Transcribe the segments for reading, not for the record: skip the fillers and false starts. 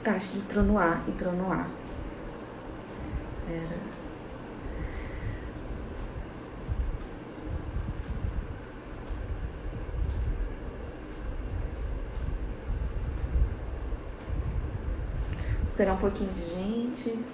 Acho que entrou no ar, entrou no ar. Era. Esperar um pouquinho de gente.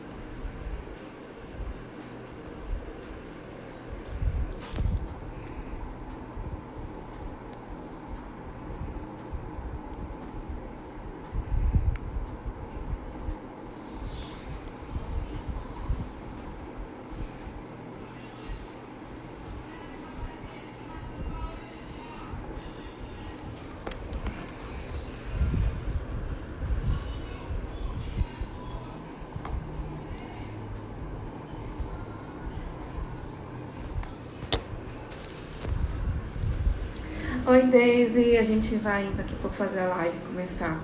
Oi, Daisy. A gente vai daqui a pouco fazer a live, começar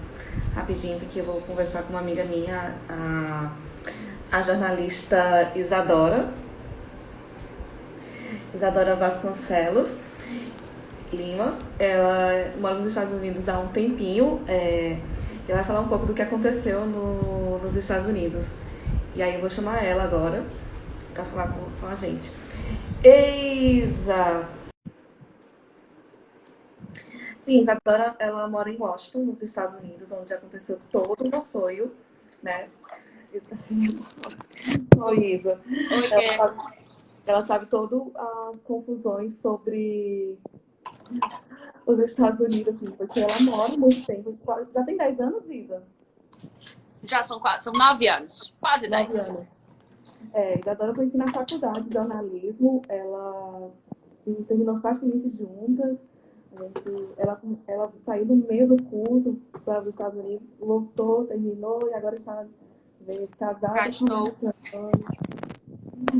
rapidinho, porque eu vou conversar com uma amiga minha, a jornalista Isadora Vasconcelos Lima. Ela mora nos Estados Unidos há um tempinho. Ela vai falar um pouco do que aconteceu nos Estados Unidos. E aí eu vou chamar ela agora para falar com a gente. Eisa! Sim, Isadora, ela mora em Washington, nos Estados Unidos, onde aconteceu todo o meu sonho, né? Oi, Isa. Oiê. Ela sabe todas as confusões sobre os Estados Unidos, assim, porque ela mora muito tempo. Já tem 10 anos, Isa? Já são 9 anos, quase 9 10. anos. Isadora foi ensinar na faculdade de jornalismo, ela terminou praticamente juntas. Ela saiu do meio do curso para os Estados Unidos, voltou, terminou e agora está casada Já com estou. americano.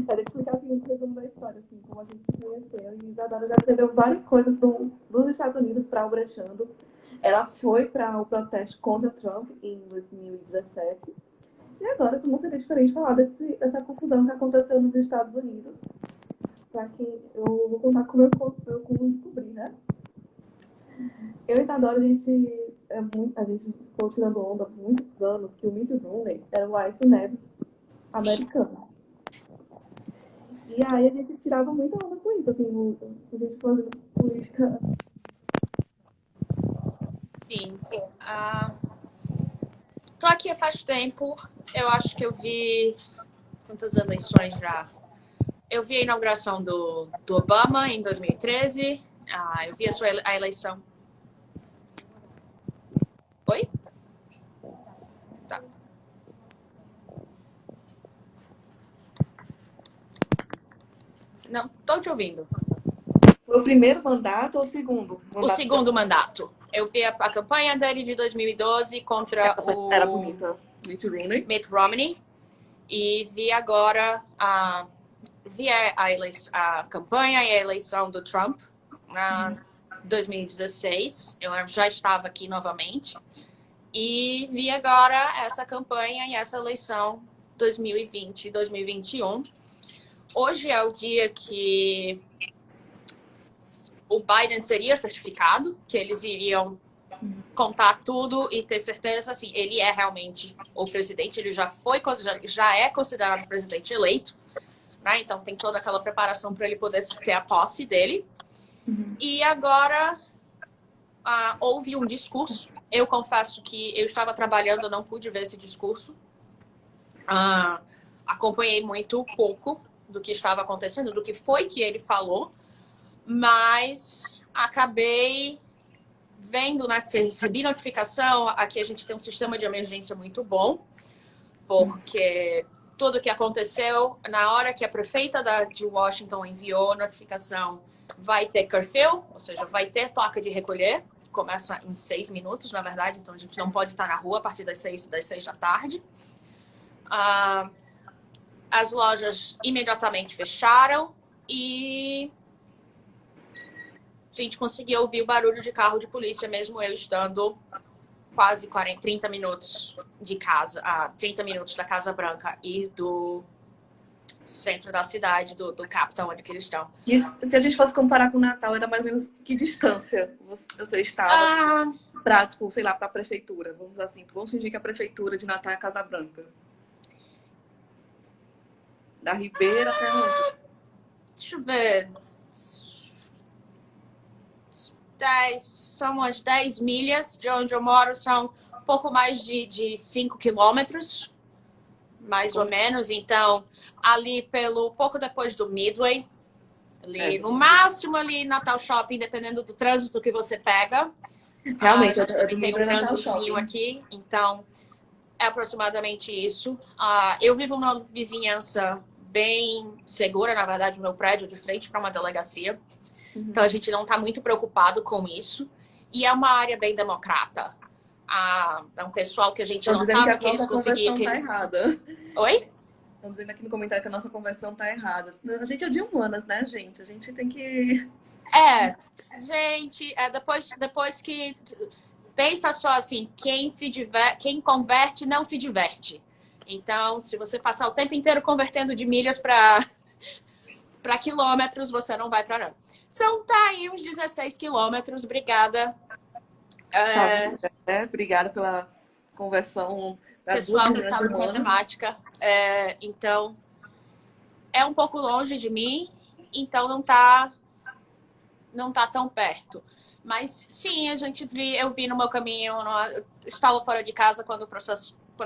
Quero explicar assim, um resumo da história, assim, como a gente se conheceu. E Isadora já escreveu várias coisas dos Estados Unidos para o Brechando. Ela foi para o protesto contra Trump em 2017. E agora, como seria diferente falar dessa confusão que aconteceu nos Estados Unidos, para que eu vou contar como como descobri, né? Eu e Isadora, a gente ficou tirando onda por muitos anos que o Mitt Romney era o Aécio Neves Sim, americano. E aí a gente tirava muita onda com isso, assim, a gente fazendo política. sim. Tô aqui faz tempo. Eu acho que eu vi quantas eleições já. Eu vi a inauguração do Obama em 2013. Eu vi a eleição. Oi? Tá. Não, tô te ouvindo. Foi o primeiro mandato ou o segundo O mandato segundo dela? mandato. Eu vi a campanha dele de 2012 contra Era o bonita. Mitt Romney. Mitt Romney. E vi agora a campanha e a eleição do Trump na 2016. Eu já estava aqui novamente. E vi agora essa campanha e essa eleição 2020 e 2021. Hoje é o dia que o Biden seria certificado, que eles iriam contar tudo e ter certeza, assim, ele é realmente o presidente, ele já é considerado presidente eleito, né? Então tem toda aquela preparação para ele poder ter a posse dele. E agora houve um discurso. Eu confesso que eu estava trabalhando, não pude ver esse discurso. Acompanhei muito pouco do que estava acontecendo, do que foi que ele falou, mas acabei vendo, né, recebi notificação. Aqui a gente tem um sistema de emergência muito bom, porque tudo que aconteceu, na hora que a prefeita de Washington enviou a notificação, vai ter curfew, ou seja, vai ter toque de recolher, começa em 6 minutos, na verdade, então a gente não pode estar na rua a partir das 6 da tarde. As lojas imediatamente fecharam e a gente conseguiu ouvir o barulho de carro de polícia, mesmo eu estando quase 30 minutos de casa, 30 minutos da Casa Branca e do Centro da cidade, do capital onde que eles estão. E se a gente fosse comparar com o Natal, era mais ou menos que distância você estava para, tipo, sei lá, para a prefeitura? Vamos dizer assim, vamos fingir que a prefeitura de Natal é Casa Branca. Da Ribeira até onde? Deixa eu ver. São umas 10 milhas de onde eu moro, são um pouco mais de 5 quilômetros, mais ou menos. Então, ali pouco depois do Midway, ali no máximo ali Natal Shopping, dependendo do trânsito que você pega. Realmente, a gente também tem um trânsitozinho aqui, então é aproximadamente isso. Eu vivo numa vizinhança bem segura, na verdade, o meu prédio de frente para uma delegacia. Então, a gente não está muito preocupado com isso. E é uma área bem democrata. É um pessoal que a gente notava que eles conseguiam... Tá errada. Oi? Estão dizendo aqui no comentário que a nossa conversão tá errada. A gente é de humanas, né, gente? A gente tem que... Gente, depois que... Pensa só assim, quem converte não se diverte. Então, se você passar o tempo inteiro convertendo de milhas para quilômetros, você não vai para nada. Tá aí uns 16 quilômetros. Obrigada. Obrigada pela conversão. Pessoal que sabe matemática. Então, é um pouco longe de mim, então não tá tão perto. Mas sim, eu vi no meu caminho, eu estava fora de casa quando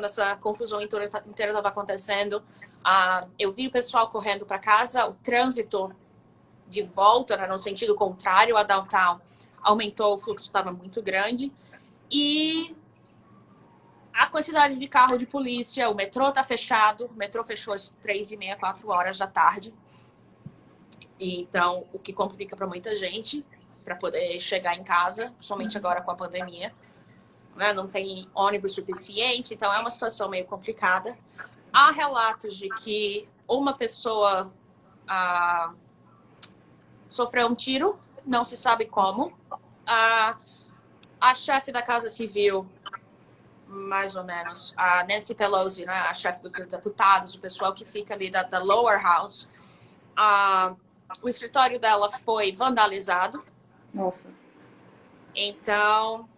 essa confusão inteira estava acontecendo. Eu vi o pessoal correndo para casa, o trânsito de volta, né, no sentido contrário a downtown, aumentou, o fluxo estava muito grande. E a quantidade de carro de polícia, o metrô está fechado, o metrô fechou às 3h30, 4 horas da tarde. E, então, o que complica para muita gente para poder chegar em casa, somente agora com a pandemia. Né? Não tem ônibus suficiente, então é uma situação meio complicada. Há relatos de que uma pessoa sofreu um tiro, não se sabe como. A chefe da Casa Civil, mais ou menos, a Nancy Pelosi, né, a chefe dos deputados, o pessoal que fica ali da Lower House, o escritório dela foi vandalizado. Nossa. Então,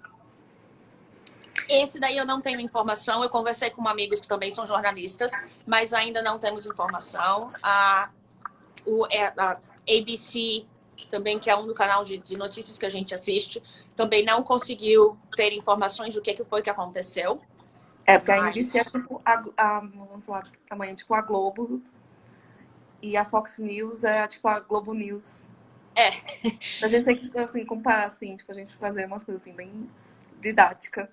esse daí eu não tenho informação. Eu conversei com amigos que também são jornalistas, mas ainda não temos informação. A ABC, também, que é um do canal de notícias que a gente assiste, também não conseguiu ter informações do que foi que aconteceu. Porque a ABC é tipo vamos lá, tamanho tipo a Globo, e a Fox News é tipo a Globo News. A gente tem que assim, comparar, assim, tipo, a gente fazer umas coisas assim, bem didática.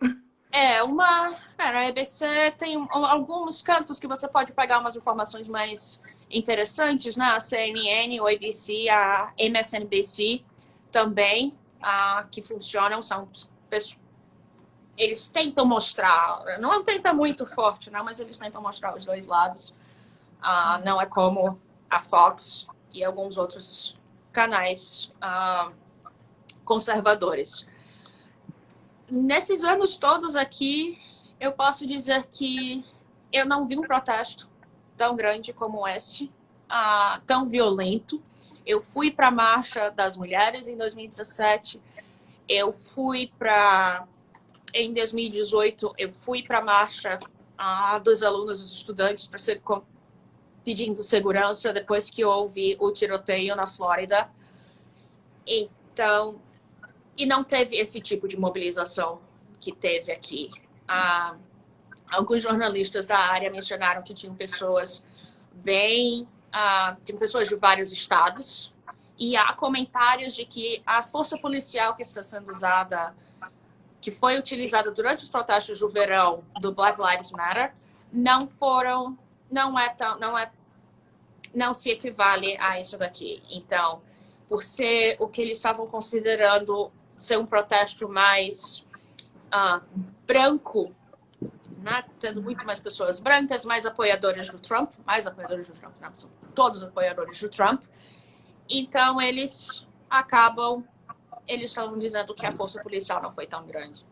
A ABC tem alguns cantos que você pode pegar umas informações mais interessantes, né? A CNN, o ABC, a MSNBC também, que funcionam, eles tentam mostrar, não tenta muito forte, não, mas eles tentam mostrar os dois lados. Não é como a Fox e alguns outros canais conservadores. Nesses anos todos aqui, eu posso dizer que eu não vi um protesto tão grande como esse, tão violento. Eu fui para a Marcha das Mulheres em 2017. Em 2018, eu fui para a Marcha dos alunos, dos estudantes, pedindo segurança depois que houve o tiroteio na Flórida. Então, e não teve esse tipo de mobilização que teve aqui. Alguns jornalistas da área mencionaram que tinham pessoas tinham pessoas de vários estados, e há comentários de que a força policial que está sendo usada, que foi utilizada durante os protestos do verão do Black Lives Matter, não se equivale a isso daqui. Então, por ser o que eles estavam considerando ser um protesto mais branco, né? Tendo muito mais pessoas brancas, mais apoiadores do Trump, não, são todos apoiadores do Trump. Então, eles estavam dizendo que a força policial não foi tão grande.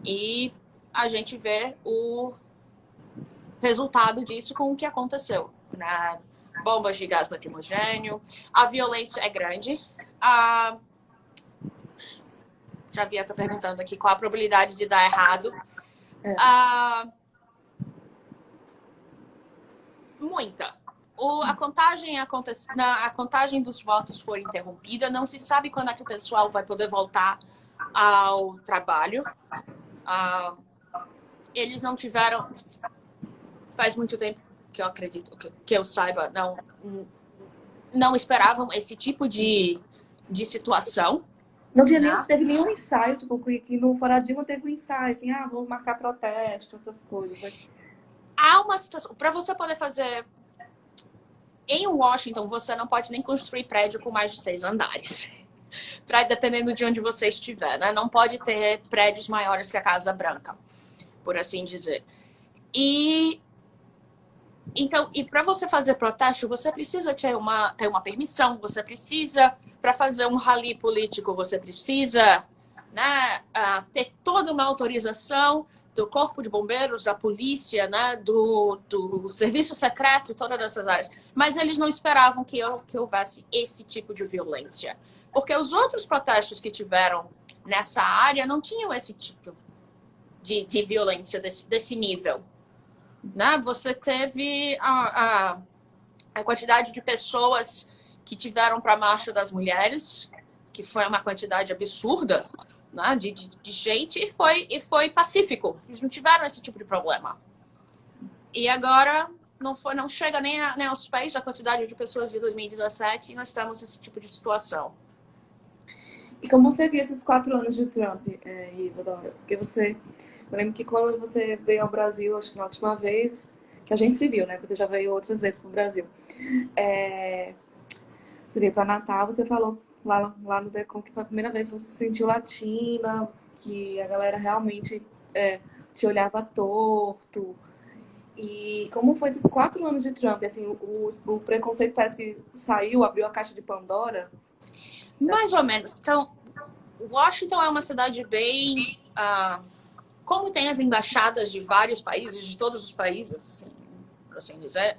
E a gente vê o resultado disso com o que aconteceu. bombas de gás lacrimogêneo. A violência é grande. Ah, já vi estar perguntando aqui qual a probabilidade de dar errado. Muita. A contagem dos votos foi interrompida. Não se sabe quando é que o pessoal vai poder voltar ao trabalho. Eles não tiveram... Faz muito tempo que eu acredito, que eu saiba, não esperavam esse tipo de situação. Não teve nenhum ensaio, tipo, que no Fora Dilma teve um ensaio, assim, vamos marcar protesto, essas coisas. Né? Há uma situação, para você poder fazer... Em Washington, você não pode nem construir prédio com mais de 6 andares. Dependendo de onde você estiver, né? Não pode ter prédios maiores que a Casa Branca, por assim dizer. Então, para você fazer protesto, você precisa ter uma permissão, você precisa, para fazer um rally político, você precisa, né, ter toda uma autorização do Corpo de Bombeiros, da polícia, né, do serviço secreto, todas essas áreas. Mas eles não esperavam que houvesse esse tipo de violência. Porque os outros protestos que tiveram nessa área não tinham esse tipo de violência desse nível. Né? Você teve a quantidade de pessoas que tiveram para a Marcha das Mulheres, que foi uma quantidade absurda, né? de gente, e foi pacífico. Eles não tiveram esse tipo de problema. E agora não chega nem aos pés da quantidade de pessoas de 2017 e nós temos esse tipo de situação. E como você viu esses 4 anos de Trump, Isadora? Porque eu lembro que quando você veio ao Brasil, acho que na última vez, que a gente se viu, né? Você já veio outras vezes para o Brasil. Você veio para Natal, você falou lá no Decon que foi a primeira vez que você se sentiu latina, que a galera realmente te olhava torto. E como foi esses 4 anos de Trump? Assim, o preconceito parece que saiu, abriu a caixa de Pandora? Mais ou menos. Então, Washington é uma cidade bem... como tem as embaixadas de vários países, de todos os países, assim, por assim dizer,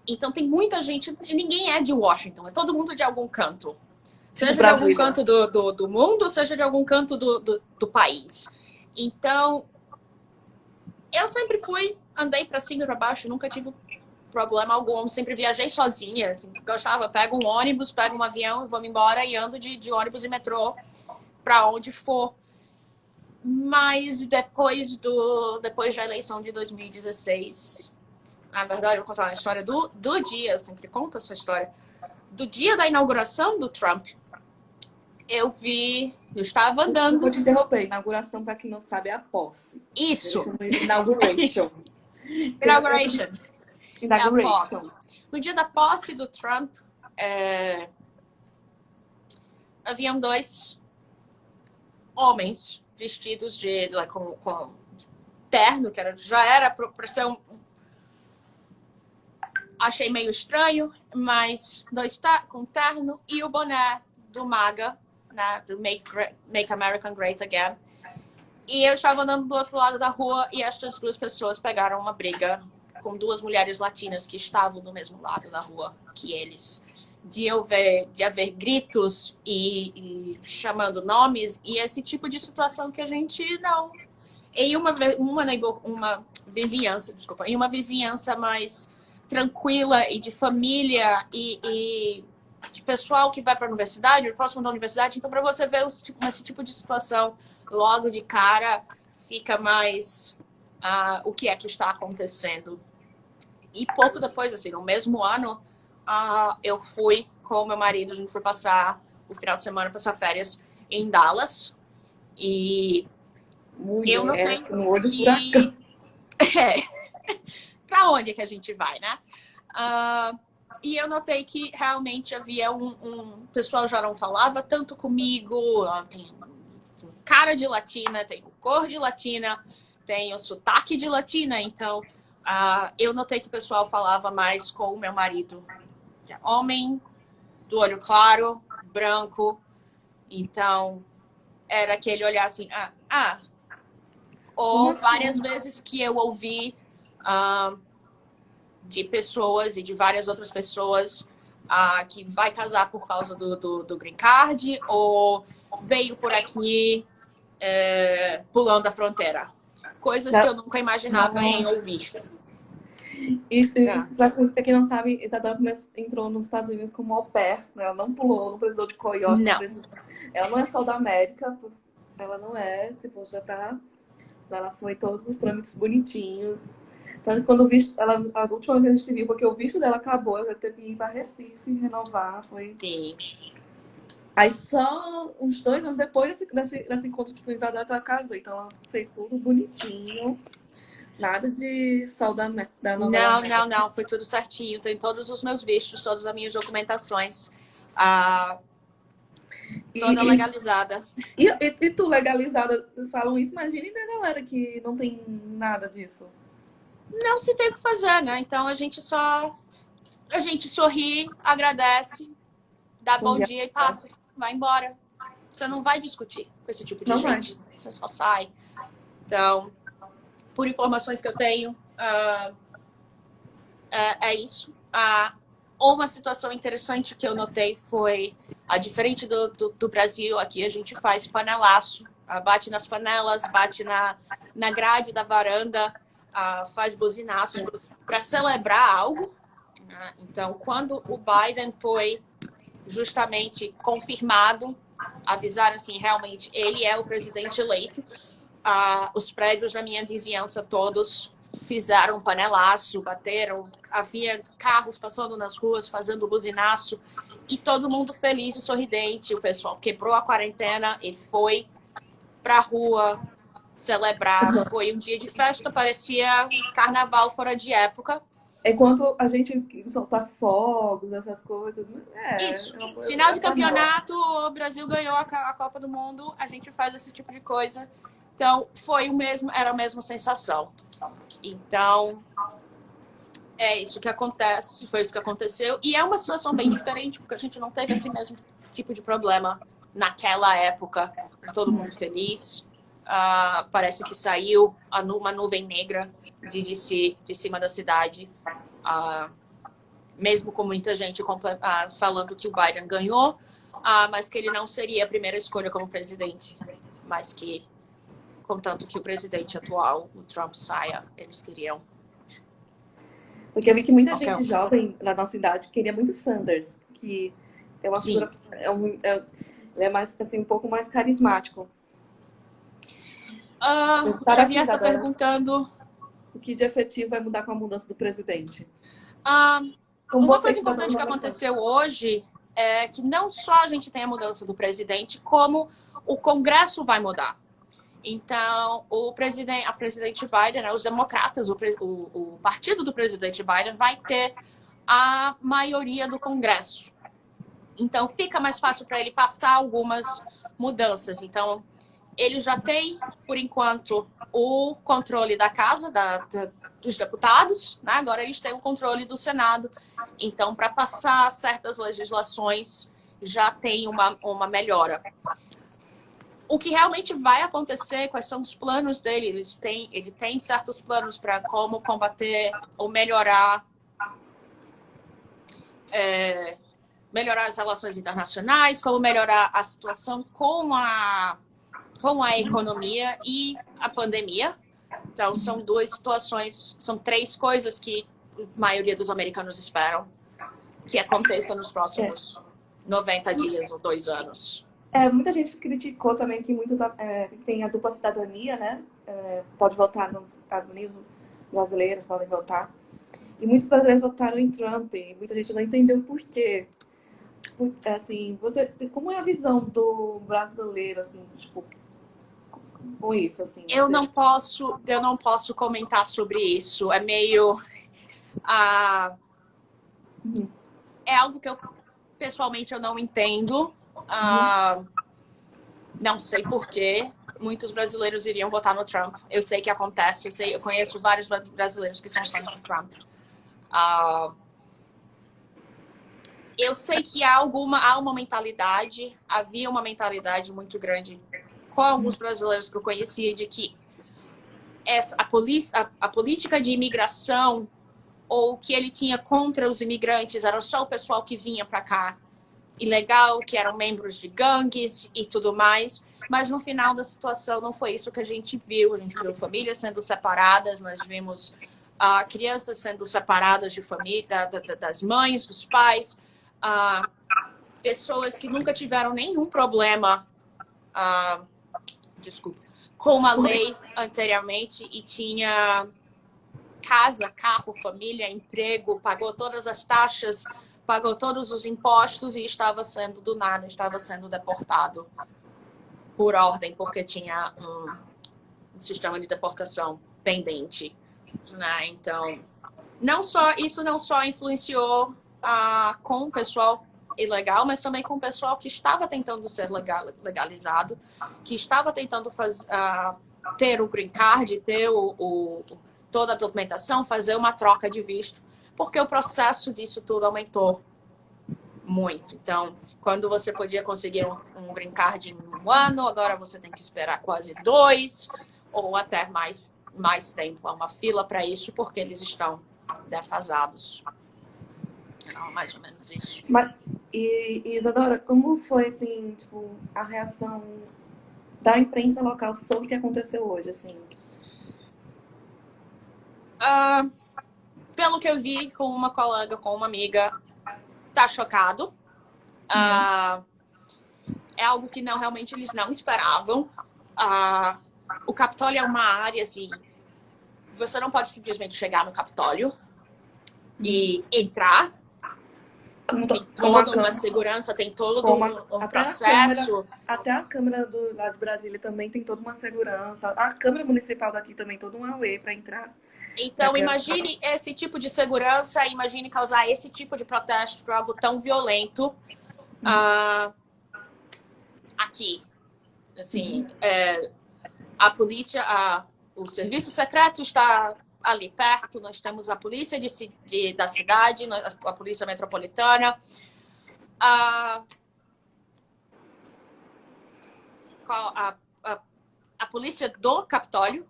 então tem muita gente... Ninguém é de Washington, é todo mundo de algum canto. Seja de algum canto do mundo, seja de algum canto do país. Então, eu sempre andei para cima e para baixo, nunca tive problema algum, sempre viajei sozinha, assim, gostava, pego um ônibus, pego um avião, vou embora e ando de ônibus e metrô para onde for. Mas depois da eleição de 2016, na verdade, eu vou contar a história do dia, eu sempre conto essa história, do dia da inauguração do Trump. Eu estava andando... Vou te interromper, inauguração, para quem não sabe, é a posse. Isso! Inauguration. Inauguration. No dia da posse do Trump, haviam 2 homens vestidos com terno, que já era para ser achei meio estranho, mas 2 com terno e o boné do MAGA, né, do Make America Great Again. E eu estava andando do outro lado da rua e estas 2 pessoas pegaram uma briga com 2 mulheres latinas que estavam do mesmo lado da rua que eles. De haver gritos e chamando nomes, e esse tipo de situação que a gente não... Em uma vizinhança mais tranquila e de família e de pessoal que vai para a universidade, próximo da universidade. Então, para você ver esse tipo de situação logo de cara, fica mais o que é que está acontecendo. E pouco depois, assim, no mesmo ano, eu fui com o meu marido, a gente foi passar o final de semana, passar férias em Dallas. E eu notei no olho do furacão. Pra onde que a gente vai, né? E eu notei que realmente havia o pessoal já não falava tanto comigo, tem cara de latina, tem cor de latina, tem o sotaque de latina, então eu notei que o pessoal falava mais com o meu marido, que é homem, do olho claro, branco, então era aquele olhar assim, ou várias vezes que eu ouvi de pessoas e de várias outras pessoas que vai casar por causa do Green Card ou veio por aqui pulando a fronteira. Coisas que eu nunca imaginava em ouvir. E para quem não sabe, Isadora entrou nos Estados Unidos como au pair, né? Ela não pulou, não precisou de coiote. Não. Ela não é só da América, ela não é, tipo, já tá... Ela foi todos os trâmites bonitinhos. Tanto que quando o visto, a última vez que a gente se viu, porque o visto dela acabou, ela teve que ir para Recife renovar. Foi... Sim. Aí só uns 2 anos depois desse encontro com Isadora ela casou. Então ela fez tudo bonitinho. Nada de sol da novela. Não. Foi tudo certinho. Tem todos os meus vistos, todas as minhas documentações. Toda legalizada. E tu legalizada, falam isso? Imagine da galera que não tem nada disso. Não se tem o que fazer, né? Então a gente sorri, agradece, dá bom dia e passa. Vai embora. Você não vai discutir com esse tipo de gente. Você só sai. Então, por informações que eu tenho, é isso. Uma situação interessante que eu notei foi, diferente do Brasil, aqui a gente faz panelaço. Bate nas panelas, bate na grade da varanda, faz buzinaço para celebrar algo. Então, quando o Biden foi justamente confirmado, avisaram assim, realmente, ele é o presidente eleito, os prédios da minha vizinhança todos fizeram panelaço, bateram, havia carros passando nas ruas fazendo buzinaço e todo mundo feliz e sorridente. O pessoal quebrou a quarentena e foi pra rua celebrar. Foi um dia de festa, parecia carnaval fora de época. Enquanto a gente soltar fogos, essas coisas. Isso. Final de campeonato, o Brasil ganhou a Copa do Mundo, a gente faz esse tipo de coisa. Então, era a mesma sensação. Então, é isso que acontece, foi isso que aconteceu. E é uma situação bem diferente, porque a gente não teve esse mesmo tipo de problema naquela época. Todo mundo feliz. Parece que saiu uma nuvem negra de cima da cidade. Mesmo com muita gente falando que o Biden ganhou, mas que ele não seria a primeira escolha como presidente. Mas que, contanto que o presidente atual, o Trump, saia, eles queriam. Porque eu vi que muita gente jovem na nossa cidade queria muito Sanders, que é uma figura, ele é mais, assim, um pouco mais carismático. O Xavier está perguntando o que de efetivo vai mudar com a mudança do presidente. Uma coisa importante que aconteceu hoje é que não só a gente tem a mudança do presidente, como o Congresso vai mudar. Então, a presidente Biden, os democratas, o partido do presidente Biden vai ter a maioria do Congresso. Então, fica mais fácil para ele passar algumas mudanças. Então, ele já tem, por enquanto, o controle da Casa, dos deputados, né? Agora eles têm o controle do Senado. Então, para passar certas legislações, já tem uma melhora. O que realmente vai acontecer, quais são os planos dele? Ele tem certos planos para como combater ou melhorar as relações internacionais, como melhorar a situação com a economia e a pandemia. Então, são duas situações, são 3 coisas que a maioria dos americanos esperam que aconteça nos próximos 90 dias ou 2 anos. Muita gente criticou também que muitos têm a dupla cidadania, né? Pode votar nos Estados Unidos, brasileiros podem votar. E muitos brasileiros votaram em Trump, e muita gente não entendeu por quê. Assim, como é a visão do brasileiro, assim, tipo, com isso, assim? Eu não posso comentar sobre isso. É meio... É algo que pessoalmente eu não entendo. Não sei por quê. Muitos brasileiros iriam votar no Trump. Eu sei que acontece. Eu conheço vários brasileiros que são fãs do Trump. Eu sei que havia uma mentalidade muito grande com alguns brasileiros que eu conhecia de que a política de imigração ou o que ele tinha contra os imigrantes era só o pessoal que vinha para cá ilegal, que eram membros de gangues e tudo mais. Mas no final da situação não foi isso que a gente viu. A gente viu famílias sendo separadas, nós vimos crianças sendo separadas de família, das mães, dos pais, pessoas que nunca tiveram nenhum problema, desculpa, com a lei anteriormente e tinha casa, carro, família, emprego, pagou todas as taxas, pagou todos os impostos e estava sendo, do nada, estava sendo deportado por ordem, porque tinha um sistema de deportação pendente, né? Então, isso não só influenciou com o pessoal ilegal, mas também com o pessoal que estava tentando ser legalizado, que estava tentando ter o green card, ter toda a documentação, fazer uma troca de visto, porque o processo disso tudo aumentou muito. Então, quando você podia conseguir um green card em 1 ano, agora você tem que esperar quase 2 ou até mais tempo. Há uma fila para isso, porque eles estão defasados. Então, mais ou menos isso. Mas, Isadora, como foi, assim, tipo, a reação da imprensa local sobre o que aconteceu hoje, assim? Pelo que eu vi com uma colega, com uma amiga, tá chocado. É algo que realmente eles não esperavam. O Capitólio é uma área, assim, você não pode simplesmente chegar no Capitólio e entrar. Tem toda uma segurança, tem todo um processo. Até a Câmara lá de Brasília também tem toda uma segurança. A Câmara Municipal daqui também, todo um auê para entrar. Então, imagine esse tipo de segurança, imagine causar esse tipo de protesto por algo tão violento aqui. Assim, a polícia, o serviço secreto está ali perto, nós temos a polícia da cidade, a polícia metropolitana, a polícia do Capitólio,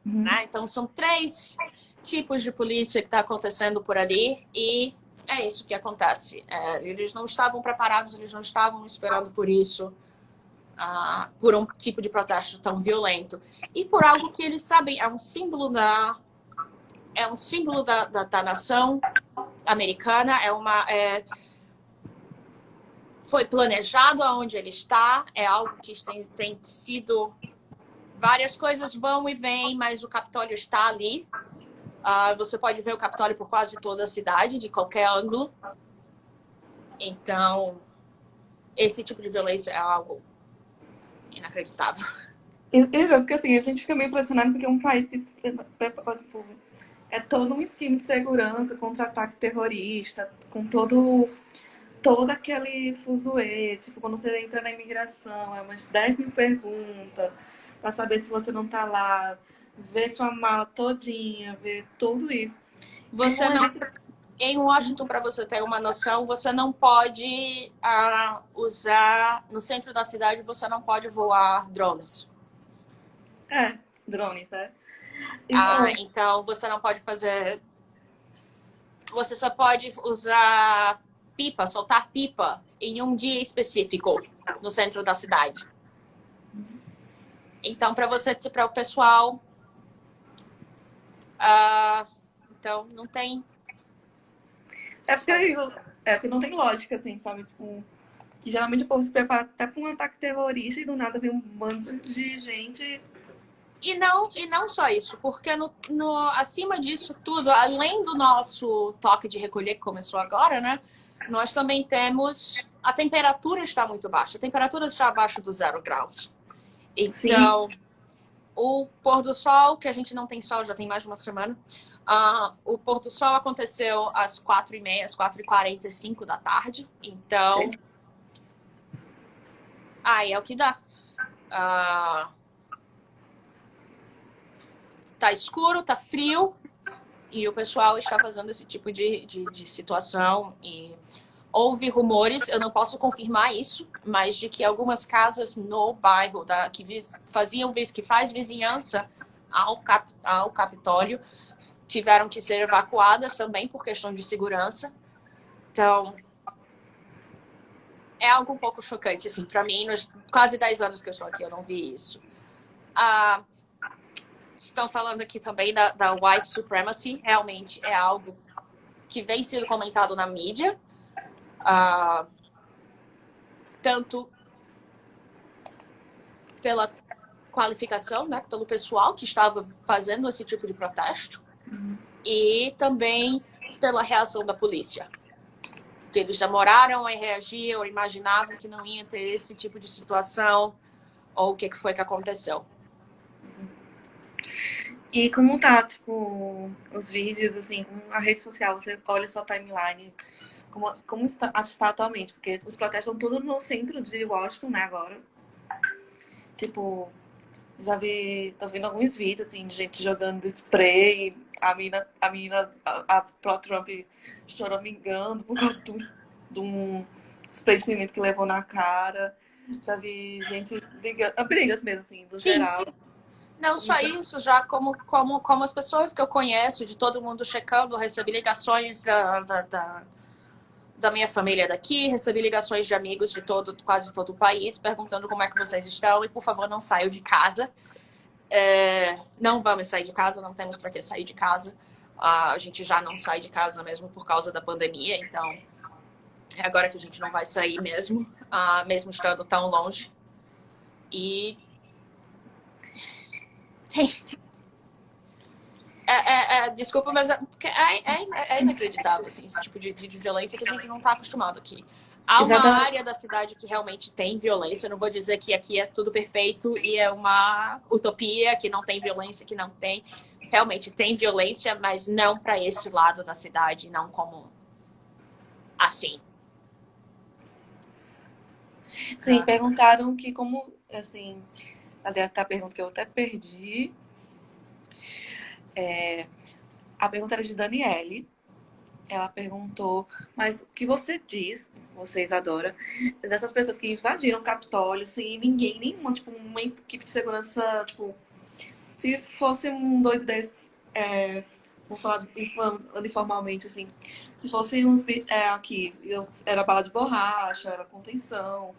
né? Então são 3 tipos de polícia que está acontecendo por ali e é isso que acontece. Eles não estavam preparados, eles não estavam esperando por isso. Por um tipo de protesto tão violento e por algo que eles sabem é um símbolo da nação americana, foi planejado aonde ele está, é algo que tem sido, várias coisas vão e vêm, mas o Capitólio está ali. Você pode ver o Capitólio por quase toda a cidade, de qualquer ângulo. Então, esse tipo de violência é algo inacreditável. Porque assim, a gente fica meio impressionado porque é um país que se prepara, é todo um esquema de segurança contra ataque terrorista, com todo aquele fuzuê, tipo, quando você entra na imigração, é umas 10 mil perguntas para saber se você não tá lá, ver sua mala todinha, ver tudo isso. Você não... Em Washington, para você ter uma noção, você não pode usar... No centro da cidade, você não pode voar drones. Drones, né? Então, você não pode fazer... Você só pode usar pipa, soltar pipa em um dia específico no centro da cidade. Então, para o pessoal... então, não tem... porque não tem lógica, assim, sabe? Tipo, que geralmente o povo se prepara até para um ataque terrorista e do nada vem um bando de gente. E não só isso, porque acima disso tudo, além do nosso toque de recolher que começou agora, né? Nós também temos... A temperatura está muito baixa. A temperatura está abaixo dos 0 graus. Então, o pôr do sol, que a gente não tem sol já tem mais de uma semana, o pôr do sol aconteceu às 4h30, às 4h45 da tarde. Então, é o que dá. Tá escuro, tá frio, e o pessoal está fazendo esse tipo de situação. E houve rumores, eu não posso confirmar isso, mas de que algumas casas no bairro que faz vizinhança ao Capitólio tiveram que ser evacuadas também por questão de segurança. Então, é algo um pouco chocante, assim, para mim. Nos quase 10 anos que eu estou aqui, eu não vi isso. Estão falando aqui também da white supremacy. Realmente é algo que vem sendo comentado na mídia. Tanto pela qualificação, né, pelo pessoal que estava fazendo esse tipo de protesto, e também pela reação da polícia. Que eles demoraram a reagir, ou imaginavam que não ia ter esse tipo de situação, ou o que foi que aconteceu. E como tá, tipo, os vídeos, assim, a rede social, você olha sua timeline, como está atualmente? Porque os protestos estão tudo no centro de Washington, né, agora. Tipo, tô vendo alguns vídeos, assim, de gente jogando spray, a pró-Trump choramingando por causa de um spray de pimenta que levou na cara. Já vi gente brigas mesmo, assim, do geral. Não só isso, já como as pessoas que eu conheço, de todo mundo checando, recebi ligações da minha família daqui, recebi ligações de amigos de quase todo o país, perguntando como é que vocês estão, e por favor não saiam de casa. Não vamos sair de casa, não temos para que sair de casa. A gente já não sai de casa mesmo por causa da pandemia, então é agora que a gente não vai sair mesmo, mesmo estando tão longe. E desculpa, mas é inacreditável, assim, esse tipo de violência que a gente não está acostumado aqui. Há uma área da cidade que realmente tem violência. Eu não vou dizer que aqui é tudo perfeito e é uma utopia, que não tem violência, que não tem. Realmente tem violência, mas não para esse lado da cidade, não como assim. Sim, perguntaram que como, assim, a pergunta que eu até perdi. A pergunta era de Daniele. Ela perguntou, mas o que você diz, você, Isadora, dessas pessoas que invadiram o Capitólio sem nenhuma, tipo, uma equipe de segurança, tipo, se fosse um 2 vou falar informalmente, assim, se fossem uns, aqui, era bala de borracha, era contenção,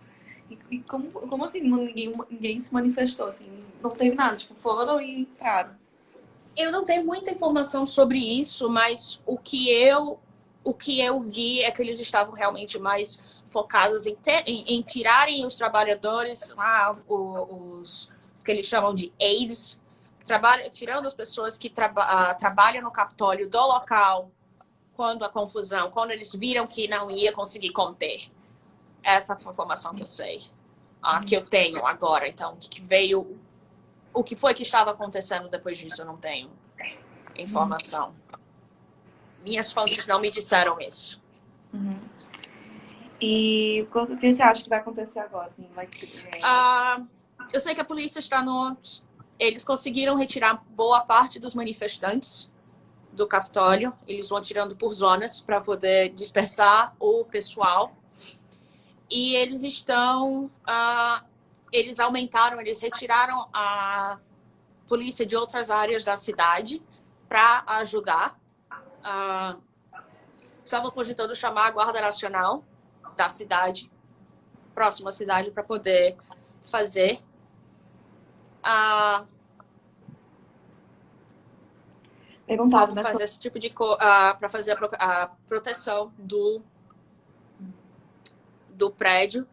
e como assim ninguém se manifestou, assim, não teve nada, tipo, foram e entraram. Eu não tenho muita informação sobre isso, mas o que eu vi é que eles estavam realmente mais focados em tirarem os trabalhadores, os que eles chamam de aides, tirando as pessoas que trabalham no Capitólio do local quando a confusão, quando eles viram que não ia conseguir conter. Essa foi a informação que eu sei, que eu tenho agora. Então, o que foi que estava acontecendo depois disso, eu não tenho informação. Minhas fontes não me disseram isso. E o que você acha que vai acontecer agora? Assim, eu sei que a polícia está eles conseguiram retirar boa parte dos manifestantes do Capitólio. Eles vão tirando por zonas para poder dispersar o pessoal. E eles estão... eles retiraram a polícia de outras áreas da cidade para ajudar. Estavam cogitando chamar a Guarda Nacional da cidade, próxima cidade, para poder fazer esse tipo de para fazer a proteção do prédio.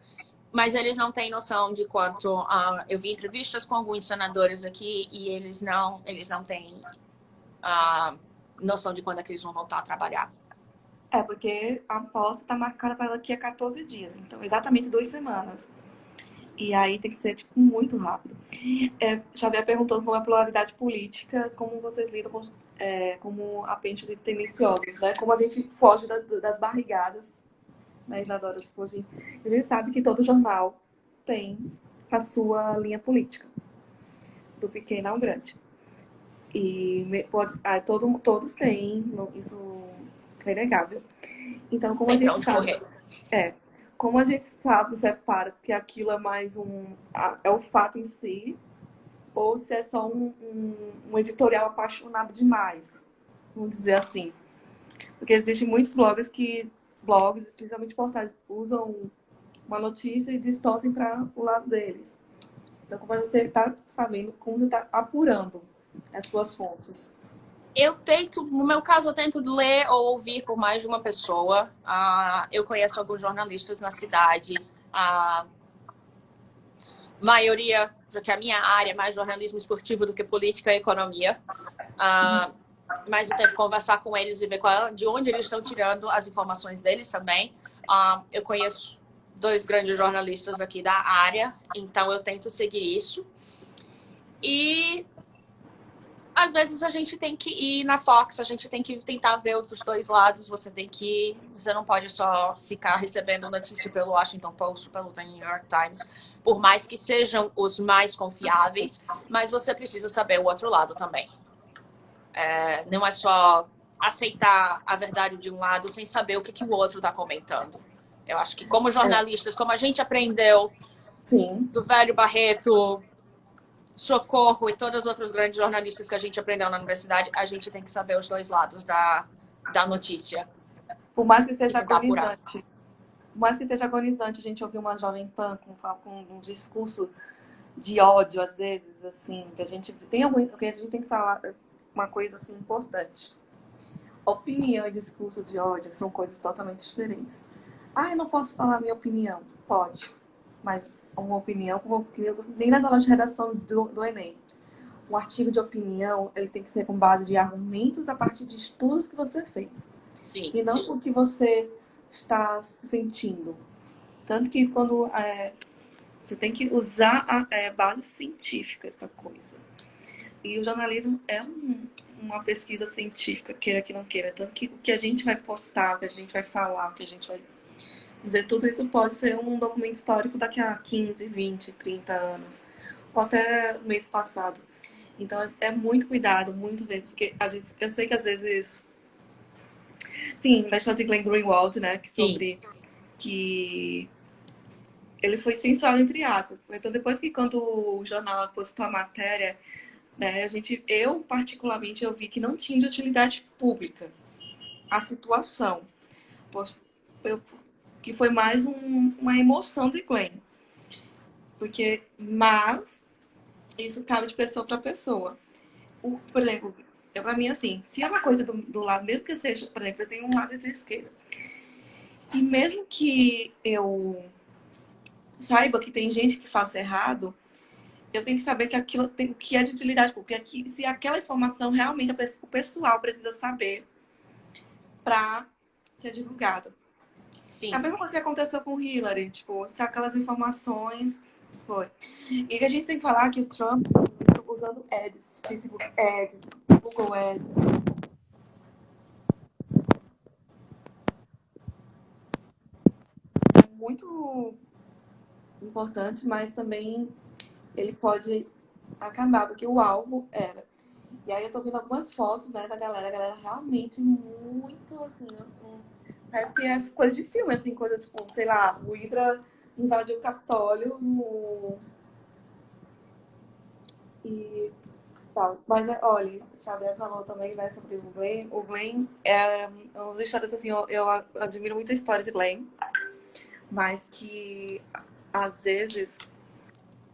Mas eles não têm noção de quanto... eu vi entrevistas com alguns senadores aqui e eles não têm noção de quando é que eles vão voltar a trabalhar. Porque a posse está marcada para daqui a 14 dias. Então, exatamente 2 semanas. E aí tem que ser, tipo, muito rápido. Xavier perguntando como é a pluralidade política, como vocês lidam como apêndice de tendenciosos, né? Como a gente foge das barrigadas. Né, Isadora? Tipo, a gente sabe que todo jornal tem a sua linha política, do pequeno ao grande. E todos têm, isso é inegável. Então, como a gente sabe... como a gente separa que aquilo é mais é o fato em si, ou se é só um editorial apaixonado demais. vamos dizer assim. Porque existem muitos blogs, principalmente portais, usam uma notícia e distorcem para o lado deles. Então, como você está sabendo, como você está apurando as suas fontes? No meu caso, eu tento ler ou ouvir por mais de uma pessoa. Eu conheço alguns jornalistas na cidade. A maioria, já que a minha área é mais jornalismo esportivo do que política e economia. Mas eu tento conversar com eles e ver de onde eles estão tirando as informações deles também. Eu conheço 2 grandes jornalistas aqui da área, então eu tento seguir isso. E às vezes a gente tem que ir na Fox, a gente tem que tentar ver os 2 lados. Você não pode só ficar recebendo notícia pelo Washington Post, pelo The New York Times, por mais que sejam os mais confiáveis, mas você precisa saber o outro lado também. Não é só aceitar a verdade de um lado sem saber o que o outro está comentando. Eu acho que como jornalistas, como a gente aprendeu Sim. do velho Barreto, Socorro e todos os outros grandes jornalistas que a gente aprendeu na universidade, a gente tem que saber os 2 lados da notícia. Por mais que seja agonizante. Por mais que seja agonizante, a gente ouvir uma Jovem Pan com um discurso de ódio, às vezes, assim, que a gente tem que falar uma coisa assim importante. Opinião e discurso de ódio são coisas totalmente diferentes. Eu não posso falar minha opinião. Pode. Mas uma opinião, nem nas aulas de redação do Enem. Um artigo de opinião, ele tem que ser com base de argumentos a partir de estudos que você fez. Sim, e não o que você está sentindo. Tanto que quando você tem que usar a base científica essa coisa. E o jornalismo é uma pesquisa científica, queira que não queira. Tanto que o que a gente vai postar, o que a gente vai falar, o que a gente vai dizer, tudo isso pode ser um documento histórico daqui a 15, 20, 30 anos. Ou até o mês passado. Então, é muito cuidado, muito mesmo. Porque eu sei que às vezes... Sim, da história de Glenn Greenwald, né? Que ele foi censurado, entre aspas. Então, depois que quando o jornal postou a matéria, né, eu particularmente, eu vi que não tinha de utilidade pública a situação. Que foi mais uma emoção de Glenn. Mas isso cabe de pessoa para pessoa. Por exemplo, para mim, assim, se é uma coisa do lado, mesmo que seja, por exemplo, eu tenho um lado e esquerda. E mesmo que eu saiba que tem gente que faça errado, eu tenho que saber que aquilo tem o que é de utilidade pública. Se aquela informação realmente o pessoal precisa saber para ser divulgada. sim. A mesma coisa que aconteceu com Hillary, tipo, se aquelas informações foi. E a gente tem que falar que o Trump usando ads, Facebook ads, Google ads. Muito importante, mas também ele pode acabar, porque o alvo era. E aí eu tô vendo algumas fotos, né, da galera. A galera realmente muito, assim, parece que é coisa de filme, assim, coisa tipo, sei lá, o Hydra invadiu o Capitólio e tal. Mas, olha, o Xavier falou também, né, sobre o Glenn. O Glenn é umas histórias, assim, eu admiro muito a história de Glenn, mas que, às vezes,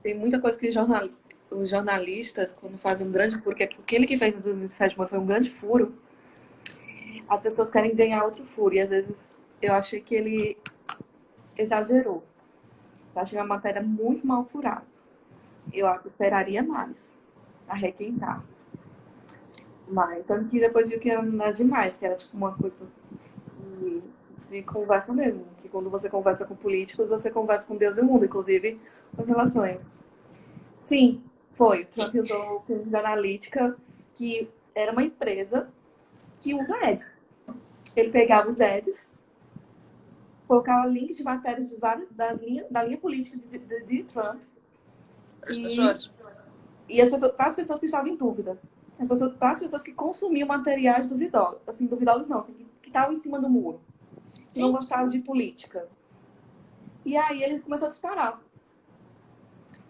tem muita coisa que os jornalistas, quando fazem um grande furo, que aquele que fez do 7 de maio foi um grande furo, as pessoas querem ganhar outro furo. E, às vezes, eu achei que ele exagerou. Eu achei uma matéria muito mal apurada. Eu esperaria mais a requentar. Mas, tanto que depois viu que era nada demais, que era tipo uma coisa de conversa mesmo. Que quando você conversa com políticos, você conversa com Deus e o mundo, inclusive as relações. Sim, foi. O Trump usou Cambridge Analytica, que era uma empresa que usa ads. Ele pegava os ads, colocava links de matérias de várias da linha política de Trump. E para as pessoas que estavam em dúvida. Para as pessoas que consumiam materiais duvidosos. Assim, duvidosos não, assim, que estavam em cima do muro. Que não gostavam de política. E aí ele começou a disparar.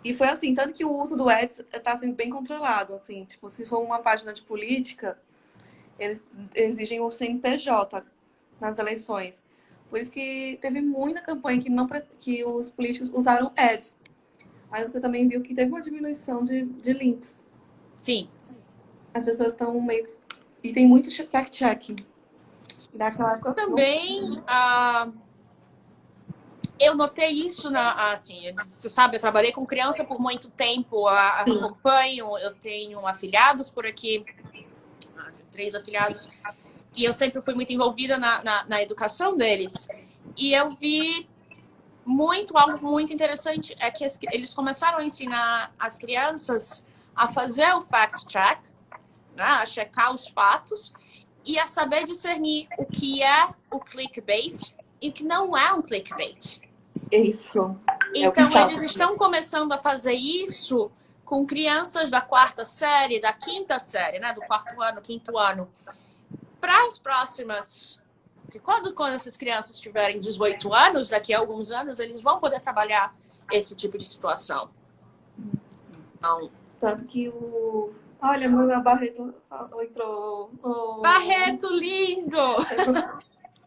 E foi assim, tanto que o uso do ads está sendo bem controlado. Assim, tipo, se for uma página de política, eles exigem o CNPJ nas eleições. Por isso que teve muita campanha que os políticos usaram ads. Mas você também viu que teve uma diminuição de links. Sim. As pessoas estão meio... E tem muito fact-checking. Naquela época... Também, eu notei isso, assim, você sabe, eu trabalhei com criança por muito tempo, acompanho, eu tenho afilhados por aqui, 3 afilhados, e eu sempre fui muito envolvida na educação deles. E eu vi algo muito interessante, é que eles começaram a ensinar as crianças a fazer o fact-check, né, a checar os fatos, e a saber discernir o que é o clickbait e o que não é um clickbait. Isso. Então, eles estão começando a fazer isso com crianças da 4ª série, da 5ª série, né? Do 4º ano, 5º ano. Para as próximas... Porque quando essas crianças tiverem 18 anos, daqui a alguns anos, eles vão poder trabalhar esse tipo de situação. Então, tanto que Olha, meu Barreto entrou. Oh. Barreto, lindo!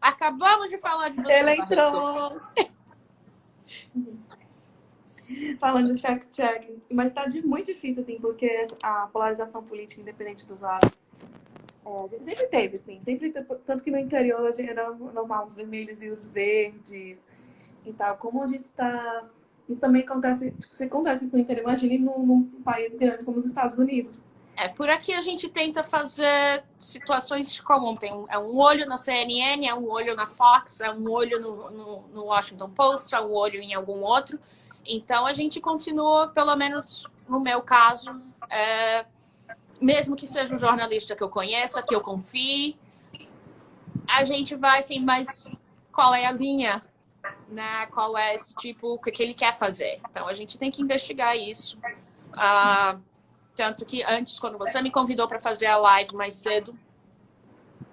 Acabamos de falar de você, Ele Barreto. entrou. Falando de fact-checking. Mas tá muito difícil, assim, porque a polarização política, independente dos lados, sempre teve, assim. Sempre, tanto que no interior era normal os vermelhos e os verdes e tal. Como a gente tá... Isso também acontece, tipo, se acontece no interior, imagine num país grande como os Estados Unidos. Por aqui a gente tenta fazer situações comuns. É um olho na CNN, é um olho na Fox, é um olho no Washington Post, é um olho em algum outro. Então a gente continua, pelo menos no meu caso, mesmo que seja um jornalista que eu conheça, que eu confie, a gente vai assim, mas qual é a linha? Né? Qual é esse tipo, o que ele quer fazer? Então a gente tem que investigar isso. Tanto que antes, quando você me convidou para fazer a live mais cedo,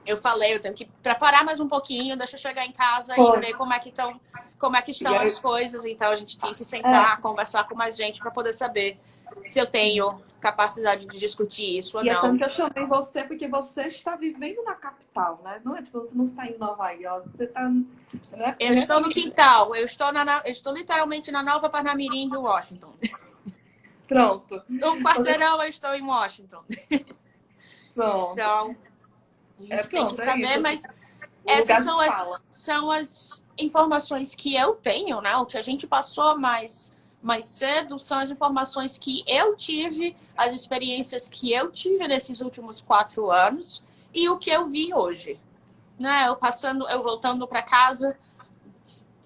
eu falei, eu tenho que preparar mais um pouquinho, deixa eu chegar em casa e ver como é que estão as coisas. Então a gente tem que sentar, conversar com mais gente para poder saber se eu tenho capacidade de discutir isso ou não. E é tanto que eu chamei você, porque você está vivendo na capital, né? Não é tipo, você não está em Nova York, você está... Né? Eu estou no quintal, eu estou literalmente na Nova Parnamirim de Washington. Pronto. Um quarteirão eu estou em Washington. Pronto. Então, a gente tem que saber, isso. mas essas são as informações que eu tenho, né? O que a gente passou mais cedo são as informações que eu tive, as experiências que eu tive nesses últimos 4 anos e o que eu vi hoje. Né? Eu voltando para casa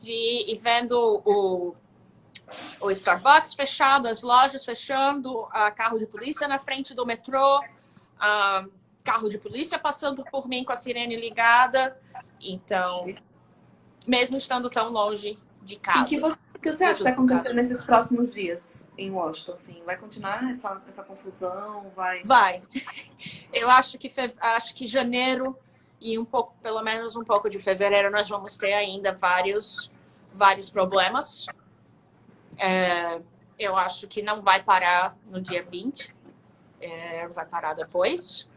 e vendo o Starbucks fechado, as lojas fechando, carro de polícia na frente do metrô, carro de polícia passando por mim com a sirene ligada. Então, mesmo estando tão longe de casa. E o que você acha que vai acontecer nesses próximos dias em Washington? Assim? Vai continuar essa confusão? Vai. Eu acho que janeiro e pelo menos um pouco de fevereiro nós vamos ter ainda vários problemas. Eu acho que não vai parar no dia 20. Vai parar depois.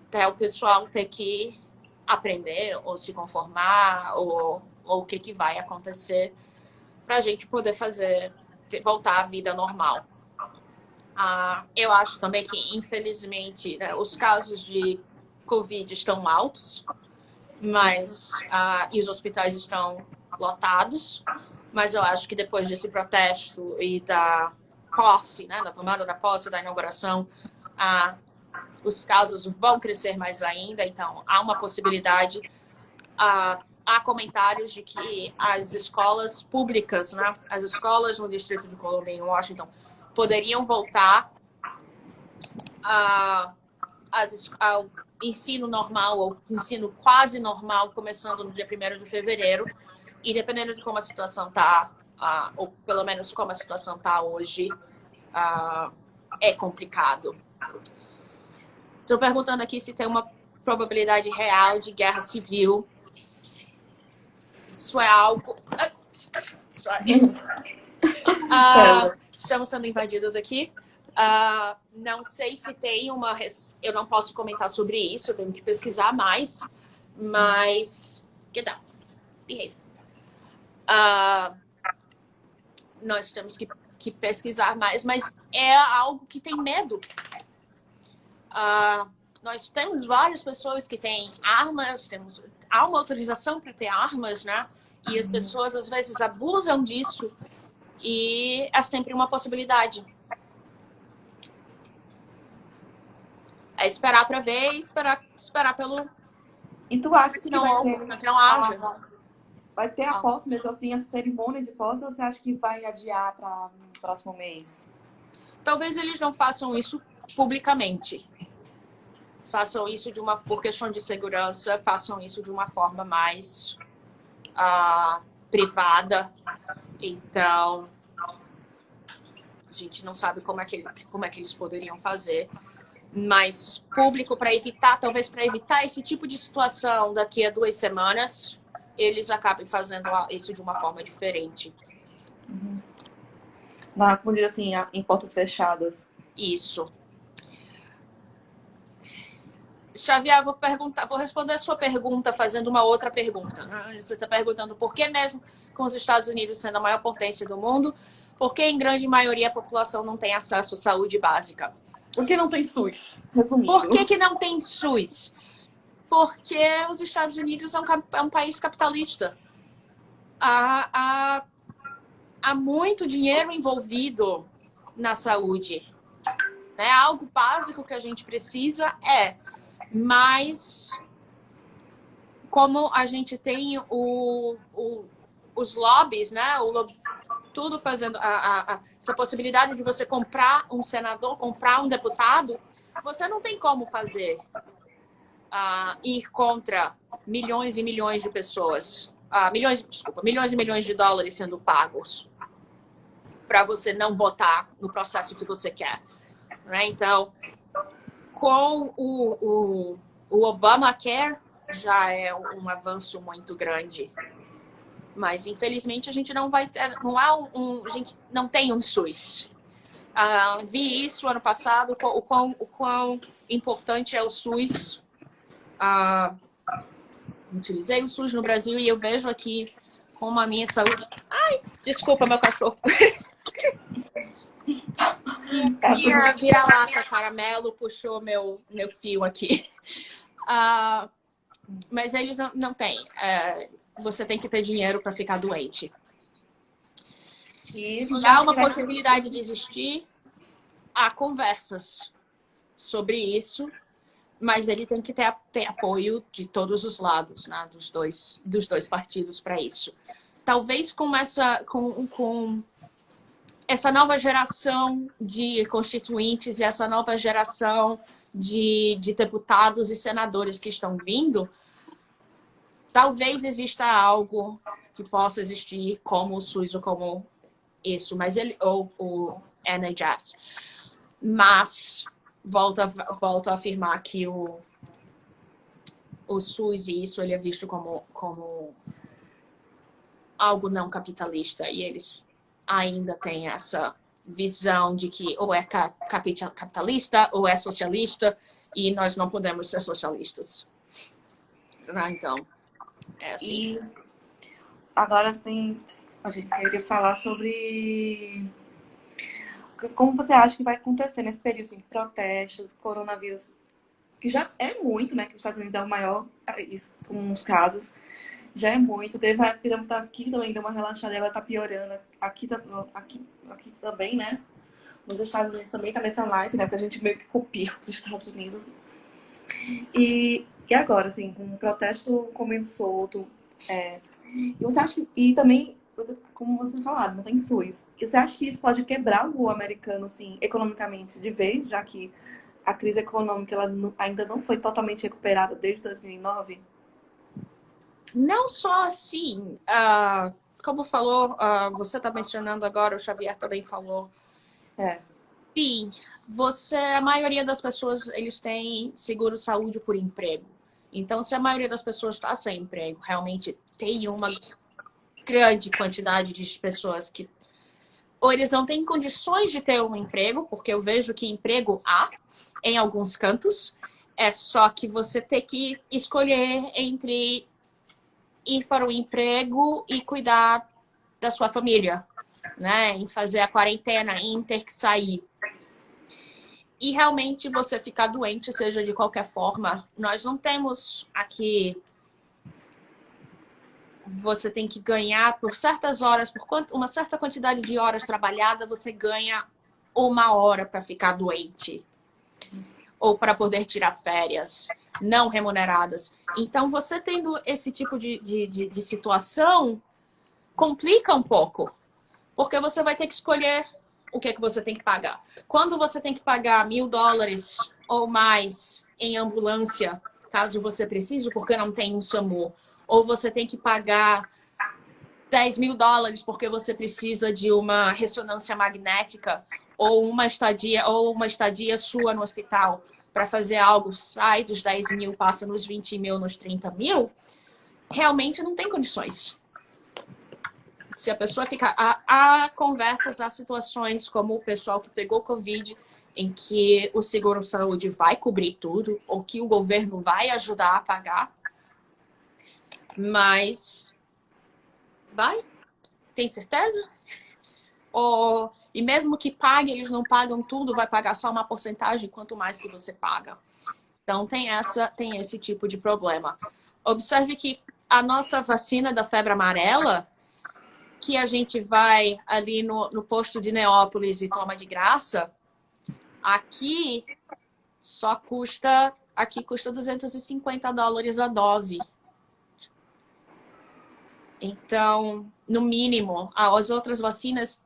Até o pessoal ter que aprender ou se conformar ou o que vai acontecer para a gente poder voltar à vida normal. Eu acho também que, infelizmente, né, os casos de Covid estão altos, e os hospitais estão lotados, mas eu acho que depois desse protesto e da posse, né, da tomada da posse, da inauguração, os casos vão crescer mais ainda, então há uma possibilidade. Há comentários de que as escolas públicas, né, as escolas no Distrito de Colômbia, em Washington, poderiam voltar ao ensino normal, ou ensino quase normal, começando no dia 1º de fevereiro. E dependendo de como a situação está, ou pelo menos como a situação está hoje, é complicado. Estou perguntando aqui se tem uma probabilidade real de guerra civil. Isso é algo... Estamos sendo invadidos aqui. Não sei se tem uma... Eu não posso comentar sobre isso, eu tenho que pesquisar mais, mas... Get down. Behave. Nós temos que pesquisar mais, mas é algo que tem medo. Nós temos várias pessoas que têm armas, há uma autorização para ter armas, né? E as pessoas, às vezes, abusam disso e é sempre uma possibilidade. É esperar para ver e esperar pelo... E tu acha que não haja. Vai ter a posse mesmo assim, a cerimônia de posse, ou você acha que vai adiar para o próximo mês? Talvez eles não façam isso publicamente. Façam isso por questão de segurança, façam isso de uma forma mais privada. Então, a gente não sabe como é que eles poderiam fazer. Mas público talvez para evitar esse tipo de situação daqui a 2 semanas, eles acabem fazendo isso de uma forma diferente. Como diz assim, em portas fechadas. Isso. Xavier, vou responder a sua pergunta fazendo uma outra pergunta. Você está perguntando por que mesmo com os Estados Unidos sendo a maior potência do mundo, por que em grande maioria a população não tem acesso à saúde básica? Por que não tem SUS? Resumindo. Por que não tem SUS? Porque os Estados Unidos é um país capitalista. Há muito dinheiro envolvido na saúde. Né? Algo básico que a gente precisa mas como a gente tem os lobbies, né? Tudo fazendo essa possibilidade de você comprar um senador, comprar um deputado, você não tem como fazer ir contra milhões e milhões de pessoas, milhões e milhões de dólares sendo pagos para você não votar no processo que você quer. Né? Então, com o Obamacare já é um avanço muito grande. Mas, infelizmente, a gente não vai ter... a gente não tem um SUS. Vi isso ano passado, o quão importante é o SUS. Utilizei o SUS no Brasil e eu vejo aqui como a minha saúde... Ai, desculpa, meu cachorro. E a vira-lata caramelo puxou meu fio aqui. Mas eles não têm. Você tem que ter dinheiro para ficar doente. Se há uma possibilidade de existir, há conversas sobre isso, mas ele tem que ter apoio de todos os lados, né? dos dois partidos para isso. Talvez com essa nova geração de constituintes e essa nova geração de deputados e senadores que estão vindo, talvez exista algo que possa existir como o SUS ou como isso, ou o NHS. Mas volto a afirmar que o SUS e isso ele é visto como algo não capitalista e eles ainda têm essa visão de que ou é capitalista ou é socialista e nós não podemos ser socialistas. Então, é assim. E agora, assim, a gente queria falar sobre como você acha que vai acontecer nesse período, assim, protestos, coronavírus, que já é muito, né? Que os Estados Unidos é o maior, com os casos, já é muito. Teve uma época que aqui também deu uma relaxada, ela tá piorando. Aqui também, né? Nos Estados Unidos também tá nessa live, né? Porque a gente meio que copia os Estados Unidos. E agora, assim, com o protesto comendo solto, e você acha que, e também, como você falaram, não tem SUS. E você acha que isso pode quebrar o americano, assim, economicamente de vez, já que a crise econômica ela ainda não foi totalmente recuperada desde 2009? Não só assim, como falou, você está mencionando agora, o Xavier também falou. Sim, a maioria das pessoas, eles têm seguro-saúde por emprego. Então, se a maioria das pessoas está sem emprego, realmente tem uma grande quantidade de pessoas que ou eles não têm condições de ter um emprego, porque eu vejo que emprego há em alguns cantos, é só que você tem que escolher entre ir para o emprego e cuidar da sua família, né? Em fazer a quarentena, em ter que sair. E realmente você ficar doente, seja de qualquer forma. Nós não temos aqui... Você tem que ganhar por certas horas, uma certa quantidade de horas trabalhada, você ganha 1 hora para ficar doente. Ou para poder tirar férias não remuneradas. Então, você tendo esse tipo de situação, complica um pouco. Porque você vai ter que escolher o que é que você tem que pagar. Quando você tem que pagar $1.000 ou mais em ambulância, caso você precise, porque não tem um SAMU, ou você tem que pagar $10.000 porque você precisa de uma ressonância magnética, ou uma estadia sua no hospital para fazer algo, sai dos 10 mil, passa nos 20 mil, nos 30 mil, realmente não tem condições. Se a pessoa ficar... Há conversas, há situações como o pessoal que pegou Covid, em que o seguro-saúde vai cobrir tudo, ou que o governo vai ajudar a pagar. Mas... vai? Tem certeza? E mesmo que pague, eles não pagam tudo, vai pagar só uma porcentagem, quanto mais que você paga. Então, tem esse tipo de problema. Observe que a nossa vacina da febre amarela, que a gente vai ali no posto de Neópolis e toma de graça, aqui custa $250 a dose. Então, no mínimo, as outras vacinas,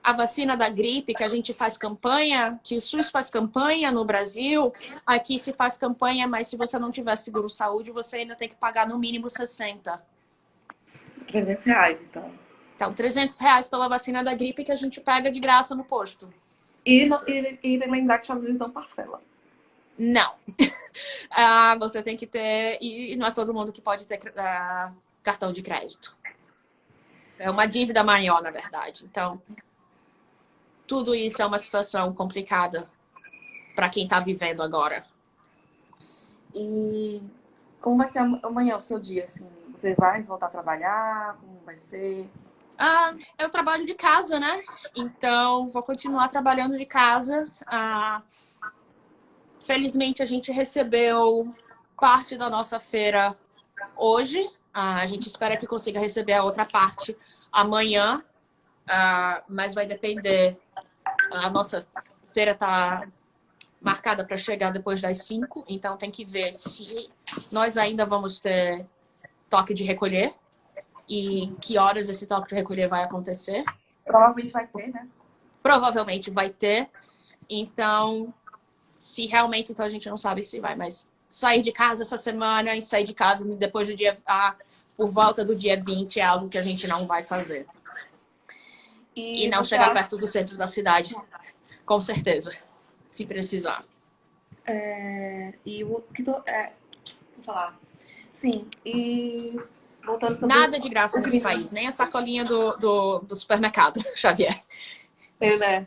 a vacina da gripe que a gente faz campanha, que o SUS faz campanha no Brasil, aqui se faz campanha, mas se você não tiver seguro-saúde, você ainda tem que pagar no mínimo 60. R$300, então. Então, R$300 pela vacina da gripe que a gente pega de graça no posto. E lembrar que os Estados Unidos não parcela. Não. Você tem que ter... E não é todo mundo que pode ter cartão de crédito. É uma dívida maior, na verdade. Então, tudo isso é uma situação complicada para quem está vivendo agora. E como vai ser amanhã o seu dia, assim? Você vai voltar a trabalhar? Como vai ser? Eu trabalho de casa, né? Então, vou continuar trabalhando de casa. Felizmente, a gente recebeu parte da nossa feira hoje. A gente espera que consiga receber a outra parte amanhã. Mas vai depender. A nossa feira está marcada para chegar depois das 5. Então, tem que ver se nós ainda vamos ter toque de recolher. E que horas esse toque de recolher vai acontecer. Provavelmente vai ter, né? Provavelmente vai ter. Então, se realmente, então a gente não sabe se vai, mas sair de casa essa semana e sair de casa depois do dia por volta do dia 20 é algo que a gente não vai fazer. E não chegar perto do centro da cidade, com certeza, se precisar. Vou falar. Sim, e voltando sobre Nada de graça nesse país, nem a sacolinha do supermercado, Xavier. Né?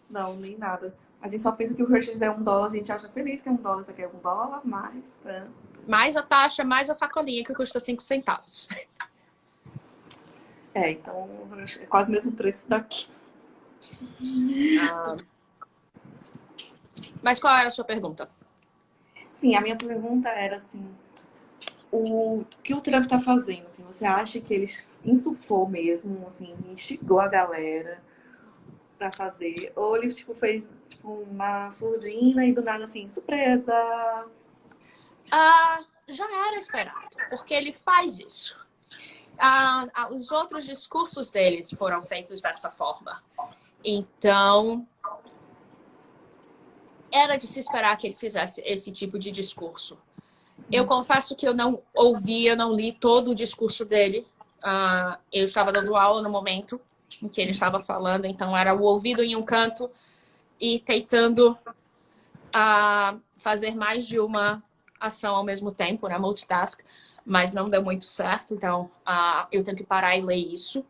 Não, nem nada. A gente só pensa que o Hershey's é $1, a gente acha feliz que é $1, isso aqui é $1, mais... Mais a taxa, mais a sacolinha, que custa 5 centavos. Então é quase o mesmo preço daqui. Mas qual era a sua pergunta? Sim, a minha pergunta era assim, o que o Trump tá fazendo? Assim, você acha que ele insuflou mesmo, assim, instigou a galera pra fazer? Ou ele fez uma surdina e do nada assim, surpresa? Já era esperado, porque ele faz isso. Os outros discursos deles foram feitos dessa forma. Então, era de se esperar que ele fizesse esse tipo de discurso. Eu confesso que eu não ouvi, eu não li todo o discurso dele. Eu estava dando aula no momento em que ele estava falando, então era o ouvido em um canto e tentando fazer mais de uma ação ao mesmo tempo, né? Multitask, mas não deu muito certo, então eu tenho que parar e ler isso.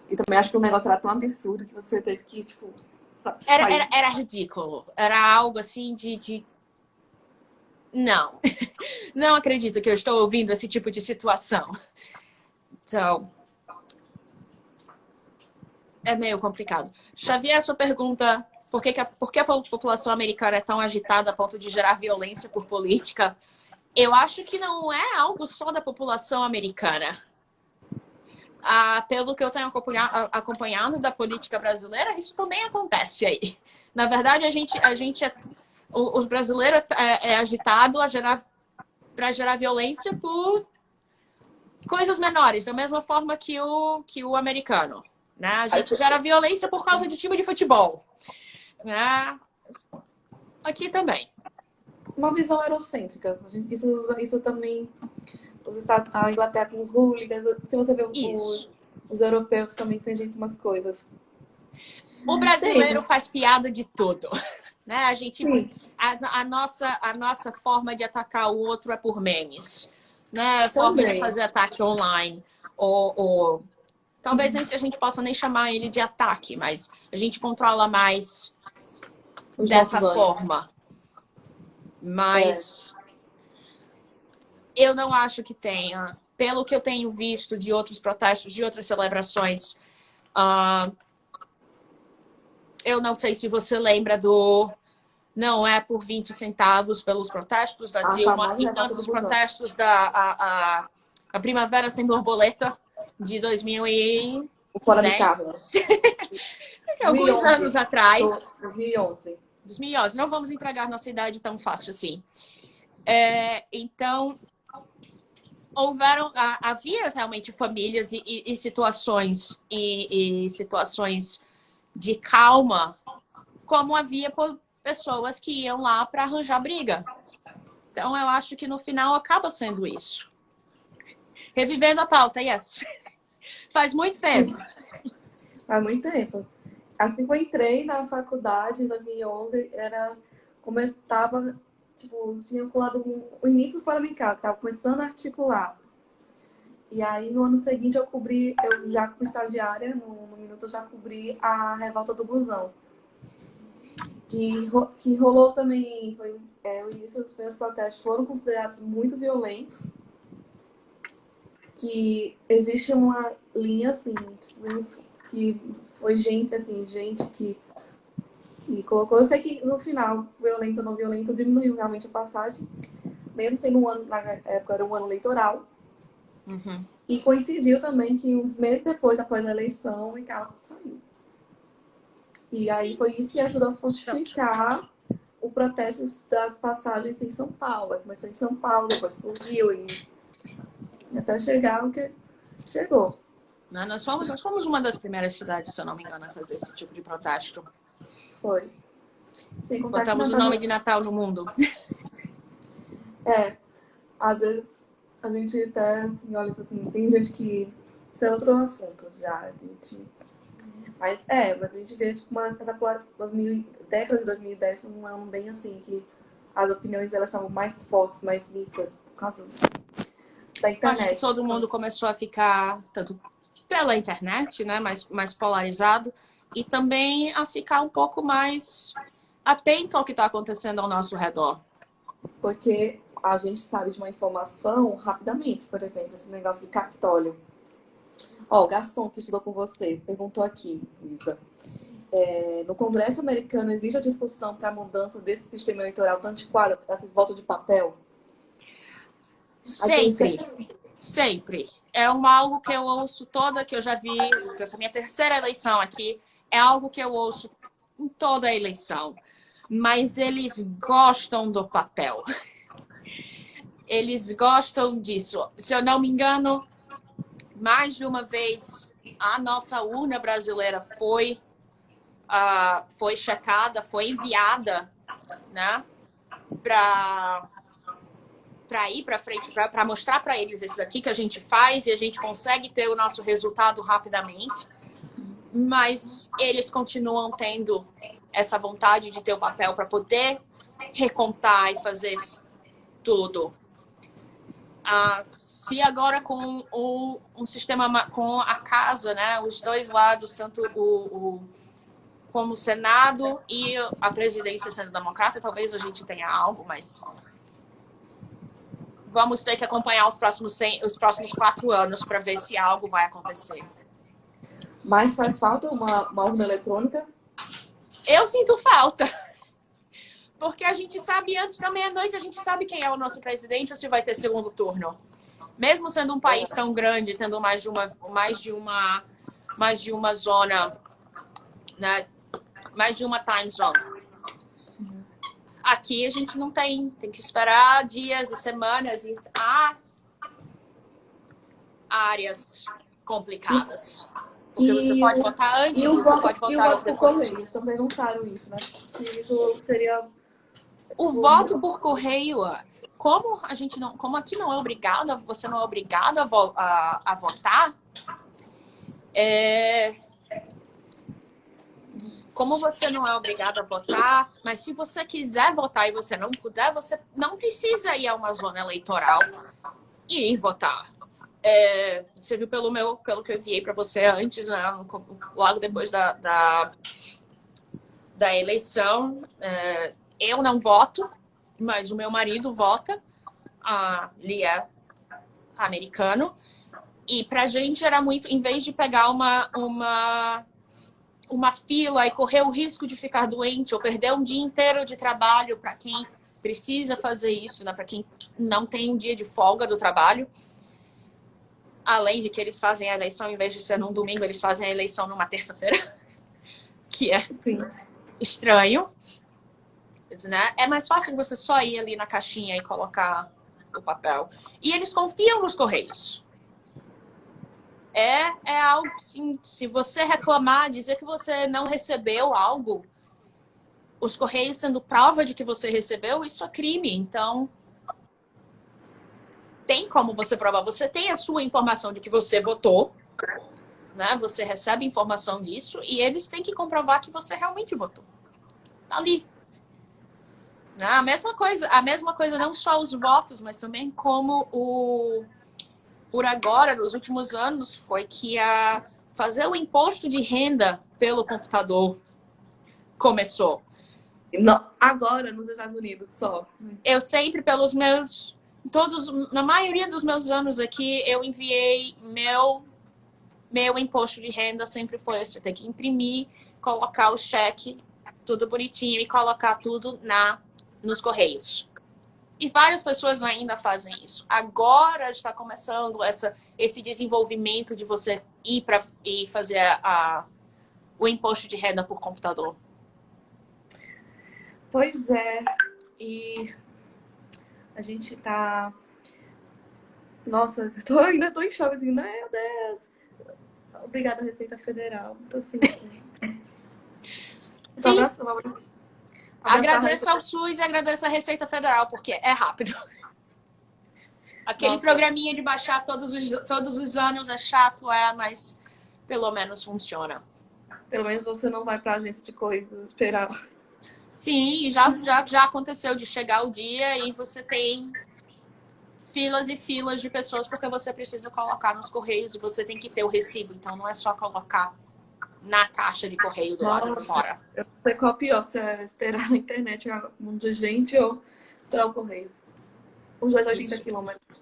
E também acho que o negócio era tão absurdo que você teve que, tipo, sabe, Era ridículo. Era algo assim de... Não. Não acredito que eu estou ouvindo esse tipo de situação. Então, é meio complicado. Xavier, a sua pergunta, por que a população americana é tão agitada a ponto de gerar violência por política? Eu acho que não é algo só da população americana. Pelo que eu tenho acompanhado da política brasileira, isso também acontece aí. Na verdade, os brasileiros é agitado para gerar violência por coisas menores, da mesma forma que o americano. Né? A gente gera violência por causa de time de futebol. Né? Aqui também. uma visão eurocêntrica. Isso também... a Inglaterra tem os hooligans. Se você vê os europeus também tem gente umas coisas. O brasileiro faz piada de tudo. Né? A nossa forma de atacar o outro é por memes. Né? Forma de fazer ataque online. Ou talvez nem se a gente possa nem chamar ele de ataque, mas a gente controla mais dessa forma. Mas eu não acho que tenha. Pelo que eu tenho visto de outros protestos, de outras celebrações, eu não sei se você lembra do não é por 20 centavos pelos protestos da Dilma e tanto dos protestos da a Primavera Sem Borboleta de 2010. Alguns anos atrás. 2011. 2011. Não vamos entregar nossa idade tão fácil assim. Então, havia realmente famílias e situações situações de calma, como havia pessoas que iam lá para arranjar briga. Então, eu acho que no final acaba sendo isso. Revivendo a pauta, yes. Faz muito tempo. Faz muito tempo. Assim que eu entrei na faculdade, em 2011, como eu estava, tipo, tinha colado o início do Flamencal, estava começando a articular. E aí, no ano seguinte, eu já como estagiária, no Minuto, eu já cobri a revolta do Busão. Que rolou também, o início dos primeiros protestos foram considerados muito violentos. Que existe uma linha, assim, que foi gente que colocou. Eu sei que no final, violento ou não violento, diminuiu realmente a passagem, mesmo sendo na época era um ano eleitoral. Uhum. E coincidiu também que uns meses depois, após a eleição, o Icala saiu. E aí foi isso que ajudou a fortificar o protesto das passagens em São Paulo. Começou em São Paulo, depois pro Rio, e até chegar o que chegou. Nós fomos uma das primeiras cidades, se eu não me engano, a fazer esse tipo de protesto. Foi. Sem contar Botamos o nome de Natal no mundo. Às vezes a gente até olha assim, tem gente que... Isso é outro assunto já, Mas a gente vê tipo, década de 2010 foi um ano bem assim, que as opiniões elas estavam mais fortes, mais nítidas, por causa da internet. Acho que todo mundo começou a ficar, tanto pela internet, né, mais polarizado, e também a ficar um pouco mais atento ao que está acontecendo ao nosso redor. Porque a gente sabe de uma informação rapidamente, por exemplo, esse negócio do Capitólio. O Gaston, que estudou com você, perguntou aqui, Isa. No Congresso americano, existe a discussão para a mudança desse sistema eleitoral tão antiquado, esse voto de papel? Sempre. É algo que eu ouço que eu já vi, essa minha terceira eleição aqui, é algo que eu ouço em toda a eleição. Mas eles gostam do papel. Eles gostam disso. Se eu não me engano, mais de uma vez a nossa urna brasileira foi checada, foi enviada, né, para ir para frente, para mostrar para eles esse daqui que a gente faz e a gente consegue ter o nosso resultado rapidamente. Mas eles continuam tendo essa vontade de ter o papel para poder recontar e fazer tudo. Se agora com um sistema, com a casa, né, os dois lados, tanto como o Senado e a presidência sendo democrata, talvez a gente tenha algo, mas vamos ter que acompanhar os próximos 4 anos para ver se algo vai acontecer. Mas faz falta uma urna eletrônica? Eu sinto falta. Porque a gente sabe, antes da meia-noite, a gente sabe quem é o nosso presidente ou se vai ter segundo turno. Mesmo sendo um país tão grande, tendo mais de uma zona, né? Mais de uma time zone. Aqui a gente não tem que esperar dias e semanas e há áreas complicadas. Porque você pode votar antes, você pode votar depois. Estão perguntaram isso, né? Se isso seria... O voto por correio, como aqui não é obrigado, você não é obrigado a votar, como você não é obrigado a votar, mas se você quiser votar e você não puder, você não precisa ir a uma zona eleitoral e ir votar. Você viu pelo que eu enviei para você antes, né, logo depois da eleição. Eu não voto, mas o meu marido vota. Ele é americano. E pra gente era muito, em vez de pegar uma fila e correr o risco de ficar doente ou perder um dia inteiro de trabalho para quem precisa fazer isso, né? Para quem não tem um dia de folga do trabalho. Além de que eles fazem a eleição, em vez de ser num domingo, eles fazem a eleição numa terça-feira. Que é estranho. Né? É mais fácil você só ir ali na caixinha e colocar o papel. E eles confiam nos correios. É algo assim, se você reclamar, dizer que você não recebeu algo, os correios tendo prova de que você recebeu, isso é crime. Então, tem como você provar. Você tem a sua informação de que você votou, né? Você recebe informação disso e eles têm que comprovar que você realmente votou. Tá ali. A mesma coisa, não só os votos, mas também como por agora, nos últimos anos, foi que fazer o imposto de renda pelo computador começou. Não, agora, nos Estados Unidos, só. Eu sempre, na maioria dos meus anos aqui, eu enviei meu imposto de renda, sempre foi você tem que imprimir, colocar o cheque, tudo bonitinho e colocar tudo nos correios. E várias pessoas ainda fazem isso. Agora está começando esse desenvolvimento de você ir e fazer o imposto de renda por computador. Pois é. E a gente tá... Nossa, ainda tô em choque, assim, meu Deus. Obrigada, Receita Federal. Tô assim... Sim. Agradeço ao SUS e agradeço à Receita Federal, porque é rápido. Aquele programinha de baixar todos os anos é chato, mas pelo menos funciona. Pelo menos você não vai pra agência de correios esperar. Sim, já aconteceu de chegar o dia e você tem filas e filas de pessoas porque você precisa colocar nos correios e você tem que ter o recibo. Então não é só colocar na caixa de correio do lado de fora. Eu não sei qual é pior, se é esperar na internet um monte de gente ou esperar o correio. Os 280 quilômetros.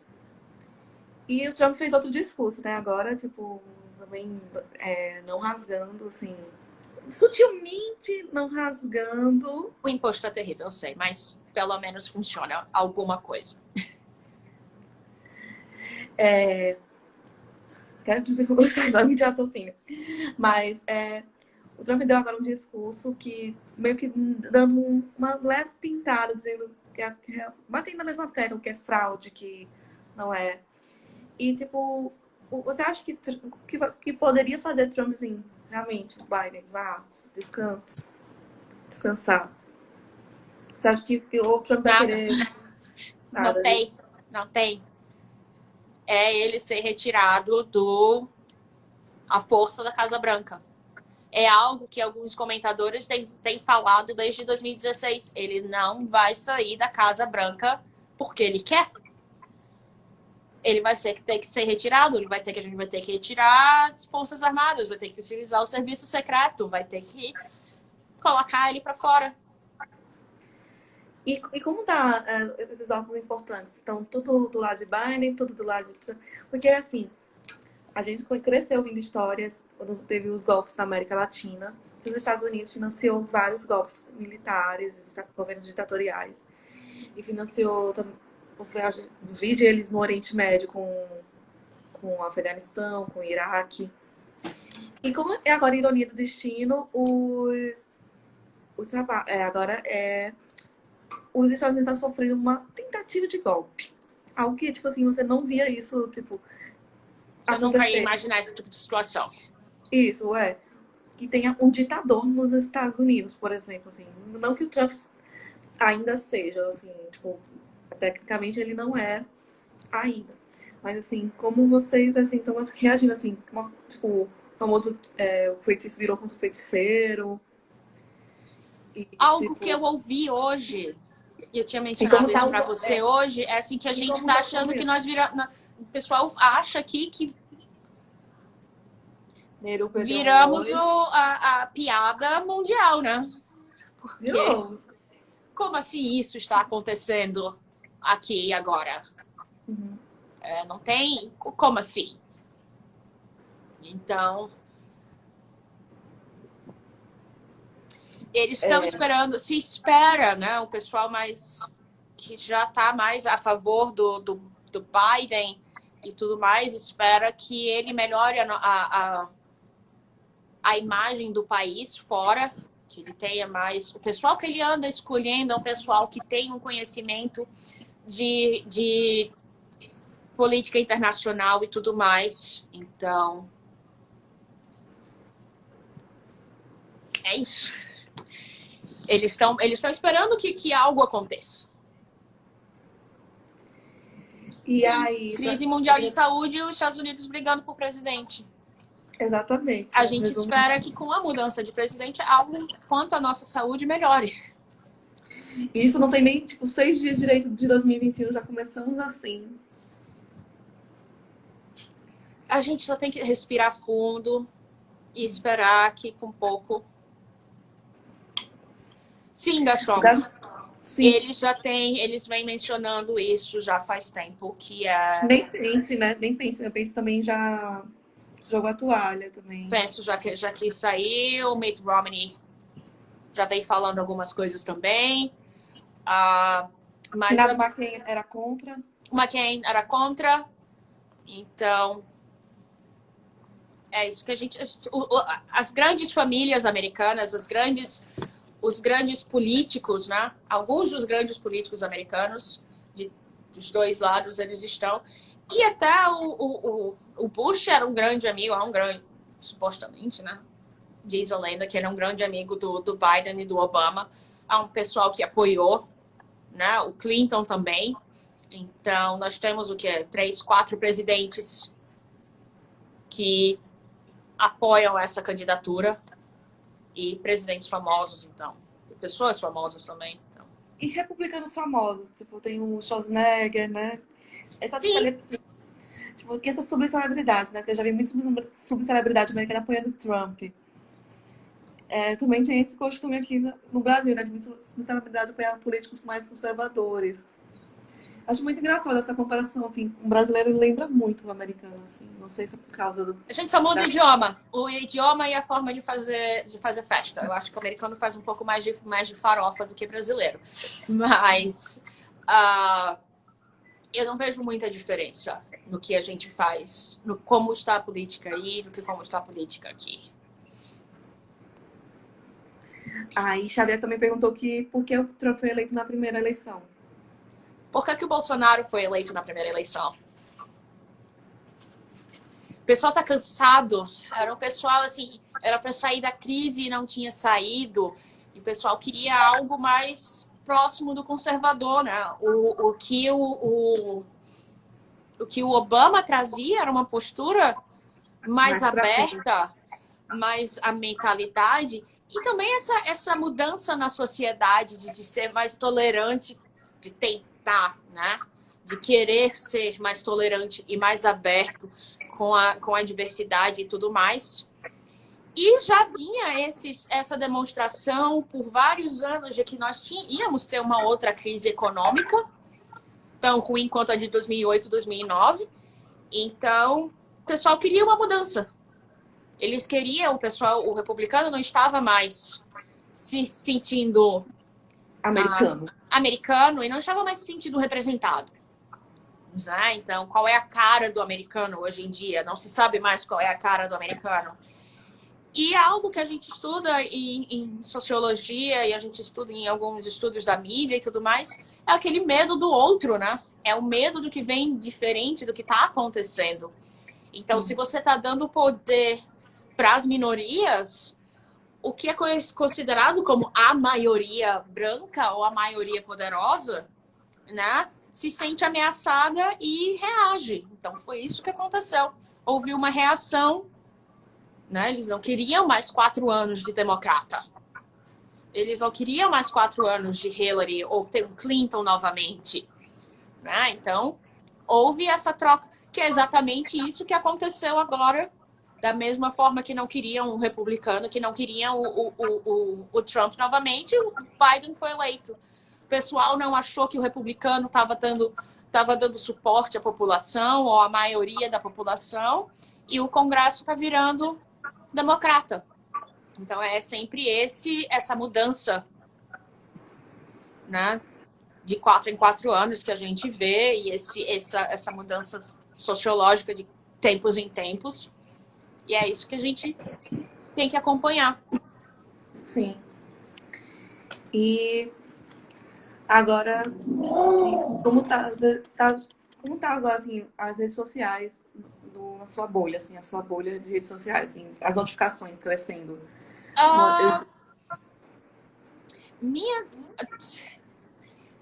E o Trump fez outro discurso, né? Agora, tipo, também não rasgando, assim, sutilmente não rasgando. O imposto é terrível, eu sei, mas pelo menos funciona alguma coisa. Quero sair de raciocínio. Mas o Trump deu agora um discurso que meio que dando uma leve pintada, dizendo que batendo na mesma tecla, que é fraude, que não é. E, tipo, você acha que poderia fazer Trump, assim, realmente, Biden, vá, descansar? Você acha que o Trump vai querer... Nada, não tem. É ele ser retirado a força da Casa Branca. É algo que alguns comentadores têm falado desde 2016. Ele não vai sair da Casa Branca porque ele quer. ele vai ter que ser retirado, a gente vai ter que retirar as Forças Armadas, vai ter que utilizar o serviço secreto, vai ter que colocar ele para fora. E como tá esses órgãos importantes? Estão tudo do lado de Biden, tudo do lado de Trump? Porque, assim, a gente cresceu ouvindo histórias quando teve os golpes na América Latina. Os Estados Unidos financiou vários golpes militares, governos ditatoriais. E financiou o vídeo eles no Oriente Médio com o Afeganistão, com o Iraque. E como é agora ironia do destino, agora os Estados Unidos estão sofrendo uma tentativa de golpe. Algo que, tipo assim, você não via isso, tipo, Você nunca ia imaginar esse tipo de situação. Isso, que tenha um ditador nos Estados Unidos, por exemplo, assim. Não que o Trump ainda seja, assim, tipo, tecnicamente ele não é ainda. Mas, assim, como vocês, assim, estão reagindo, assim, tipo, o famoso o feitiço virou contra o feiticeiro. Algo tipo, que eu ouvi hoje, e eu tinha mencionado isso pra você hoje, é assim que a gente tá achando que nós viramos... O pessoal acha aqui que viramos a piada mundial, né? Porque como assim isso está acontecendo aqui e agora? Uhum. Não tem... Como assim? Então... Eles estão esperando, se espera, né? O pessoal que já está mais a favor do Biden e tudo mais, espera que ele melhore a imagem do país fora, que ele tenha mais... O pessoal que ele anda escolhendo é um pessoal que tem um conhecimento de política internacional e tudo mais. Então, é isso. Eles estão esperando que algo aconteça. E aí, crise mundial de saúde e os Estados Unidos brigando por presidente. Exatamente. A gente espera que com a mudança de presidente, algo quanto à nossa saúde melhore. E isso não tem nem, tipo, 6 dias direito de 2021, já começamos assim. A gente só tem que respirar fundo e esperar que com pouco... Sim, Gastão. Sim. Eles vêm mencionando isso já faz tempo, que é... Nem pense, né? Nem pense. Eu penso também já jogou a toalha também. Penso, já que saiu, o Mitt Romney já vem falando algumas coisas também. Mas o McCain era contra. O McCain era contra. Então, é isso que a gente... As grandes famílias americanas, os grandes políticos, né? Alguns dos grandes políticos americanos, dos dois lados, eles estão. E até o Bush era um grande amigo, supostamente, né? Diz a lenda que era um grande amigo do Biden e do Obama. Há um pessoal que apoiou, né? O Clinton também. Então, nós temos 3, 4 presidentes que apoiam essa candidatura. E presidentes famosos, então. E pessoas famosas também. Então. E republicanos famosos. Tipo, tem o Schwarzenegger, né? Tipo, essa subcelebridade, né? Porque eu já vi muita subcelebridade americana apoiando Trump. Também tem esse costume aqui no Brasil, né? De subcelebridade apoiar políticos mais conservadores. Acho muito engraçado essa comparação, assim. Um brasileiro lembra muito o americano, assim. Não sei se é por causa do... A gente só muda o idioma. O idioma e a forma de fazer festa. Eu acho que o americano faz um pouco mais de farofa do que o brasileiro. Mas eu não vejo muita diferença no que a gente faz, no como está a política aí, do que como está a política aqui. Aí Xavier também perguntou por que o Trump foi eleito na primeira eleição. Por que o Bolsonaro foi eleito na primeira eleição? O pessoal tá cansado. Era um pessoal, assim, era para sair da crise e não tinha saído. E o pessoal queria algo mais próximo do conservador, né? O que o Obama trazia era uma postura mais aberta, mais a mentalidade. E também essa mudança na sociedade de ser mais tolerante, de tentar, né? de querer ser mais tolerante e mais aberto com a diversidade e tudo mais. E já vinha essa demonstração por vários anos de que nós íamos ter uma outra crise econômica, tão ruim quanto a de 2008, 2009. Então, o pessoal queria uma mudança. Eles queriam, o republicano não estava mais se sentindo americano e não estava mais se sentindo representado. Então, qual é a cara do americano hoje em dia? Não se sabe mais qual é a cara do americano. E é algo que a gente estuda em sociologia e a gente estuda em alguns estudos da mídia e tudo mais, é aquele medo do outro, né? É o medo do que vem diferente do que está acontecendo. Então, se você está dando poder para as minorias, o que é considerado como a maioria branca ou a maioria poderosa, né, se sente ameaçada e reage. Então, foi isso que aconteceu. Houve uma reação, né? Eles não queriam mais 4 anos de democrata. Eles não queriam mais 4 anos de Hillary ou ter um Clinton novamente. Né? Então, houve essa troca, que é exatamente isso que aconteceu agora, da mesma forma que não queriam um republicano, que não queriam o Trump novamente, o Biden foi eleito. O pessoal não achou que o republicano estava dando suporte à população, ou à maioria da população, e o Congresso está virando democrata. Então, é sempre essa mudança, né? De 4 em 4 anos que a gente vê, e essa mudança sociológica de tempos em tempos. E é isso que a gente tem que acompanhar. Sim. E agora, como tá agora, assim, as redes sociais na sua bolha, assim, a sua bolha de redes sociais, assim, as notificações crescendo?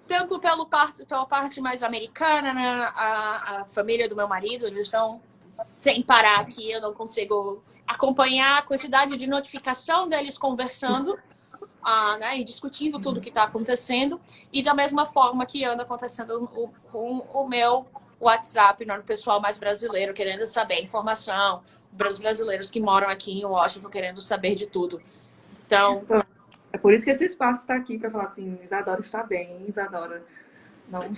Tanto pela parte mais americana, né? A família do meu marido, eles estão sem parar aqui, eu não consigo acompanhar a quantidade de notificação deles conversando, né, e discutindo tudo que está acontecendo, e da mesma forma que anda acontecendo com o meu WhatsApp, né, o pessoal mais brasileiro querendo saber a informação, os brasileiros que moram aqui em Washington querendo saber de tudo. Então, é por isso que esse espaço está aqui para falar assim, Isadora está bem, Isadora não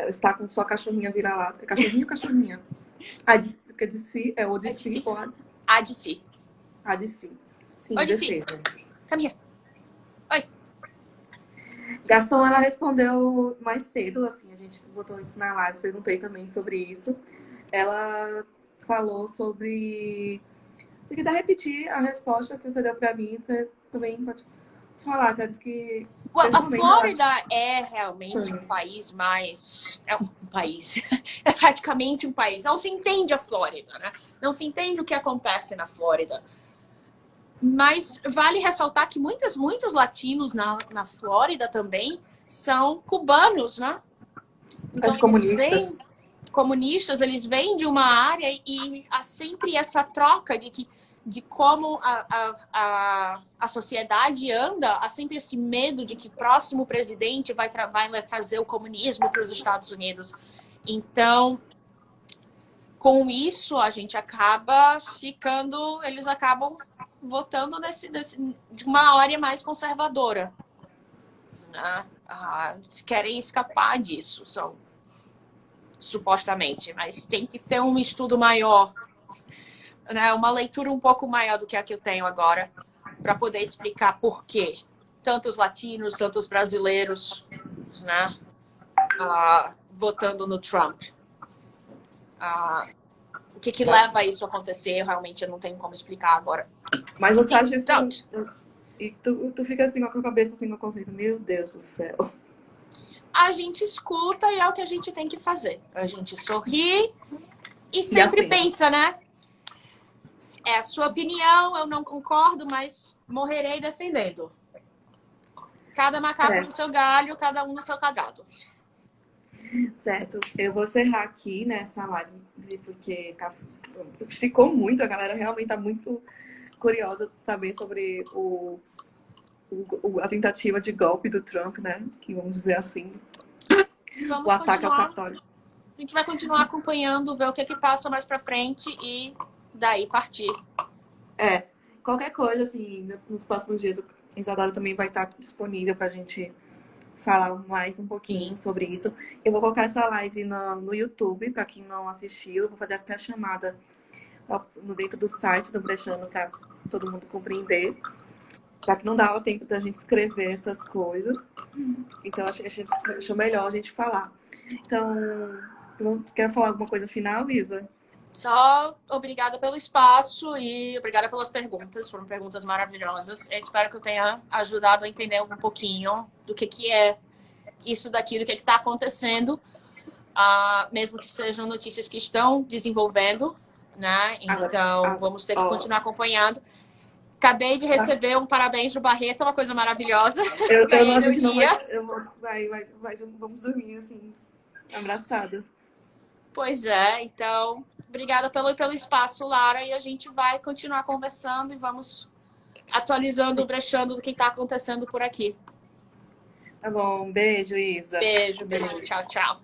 está com sua cachorrinha vira-lata. É cachorrinho ou cachorrinha? É de si, é o de si, pode? A de si. A de si. Sim, Oi, de de si. si. Caminha. Oi. Gastão, ela respondeu mais cedo, assim, a gente botou isso na live, perguntei também sobre isso. Ela falou sobre... Se quiser repetir a resposta que você deu para mim, você também pode falar, que ela disse que... A Flórida é realmente um país mais... É um país. É praticamente um país. Não se entende a Flórida, né? Não se entende o que acontece na Flórida. Mas vale ressaltar que muitos latinos na Flórida também são cubanos, né? Então, comunistas, eles vêm de uma área e há sempre essa troca de como a sociedade anda, há sempre esse medo de que o próximo presidente vai trazer o comunismo para os Estados Unidos. Então, com isso, a gente acaba eles acabam votando de uma área mais conservadora. Eles querem escapar disso, supostamente, mas tem que ter um estudo maior, né, uma leitura um pouco maior do que a que eu tenho agora, para poder explicar por que tantos latinos, tantos brasileiros, né, votando no Trump. O que leva a isso a acontecer, realmente eu não tenho como explicar agora. Mas você acha assim... E tu fica assim com a cabeça, assim, com a consciência, meu Deus do céu. A gente escuta e é o que a gente tem que fazer. A gente sorri e sempre assim, pensa, né? É a sua opinião, eu não concordo, mas morrerei defendendo. Cada macaco no seu galho, cada um no seu quadrado. Certo. Eu vou encerrar aqui nessa live, porque esticou muito, a galera realmente tá muito curiosa de saber sobre a tentativa de golpe do Trump, né? Que vamos dizer assim. Vamos o ataque ao Capitólio. a gente vai continuar acompanhando, ver o que passa mais pra frente e daí partir. Qualquer coisa, assim, nos próximos dias, a Isadora também vai estar disponível pra gente falar mais um pouquinho sobre isso. Eu vou colocar essa live no YouTube, pra quem não assistiu. Eu vou fazer até a chamada dentro do site do Brechando pra todo mundo compreender. Já que não dava tempo da gente escrever essas coisas. Então, a gente achou melhor a gente falar. Então, quer falar alguma coisa final, Isa? Só obrigada pelo espaço e obrigada pelas perguntas. Foram perguntas maravilhosas. Eu espero que eu tenha ajudado a entender um pouquinho do que é isso daqui, do que está acontecendo. Mesmo que sejam notícias que estão desenvolvendo, né? Então, vamos ter que continuar acompanhando. Acabei de receber um parabéns do Barreto, uma coisa maravilhosa. Vamos dormir, assim, abraçadas. Pois é, então, obrigada pelo espaço, Lara, e a gente vai continuar conversando e vamos atualizando, brechando do que está acontecendo por aqui. Tá bom, beijo, Isa. Beijo, tchau, tchau.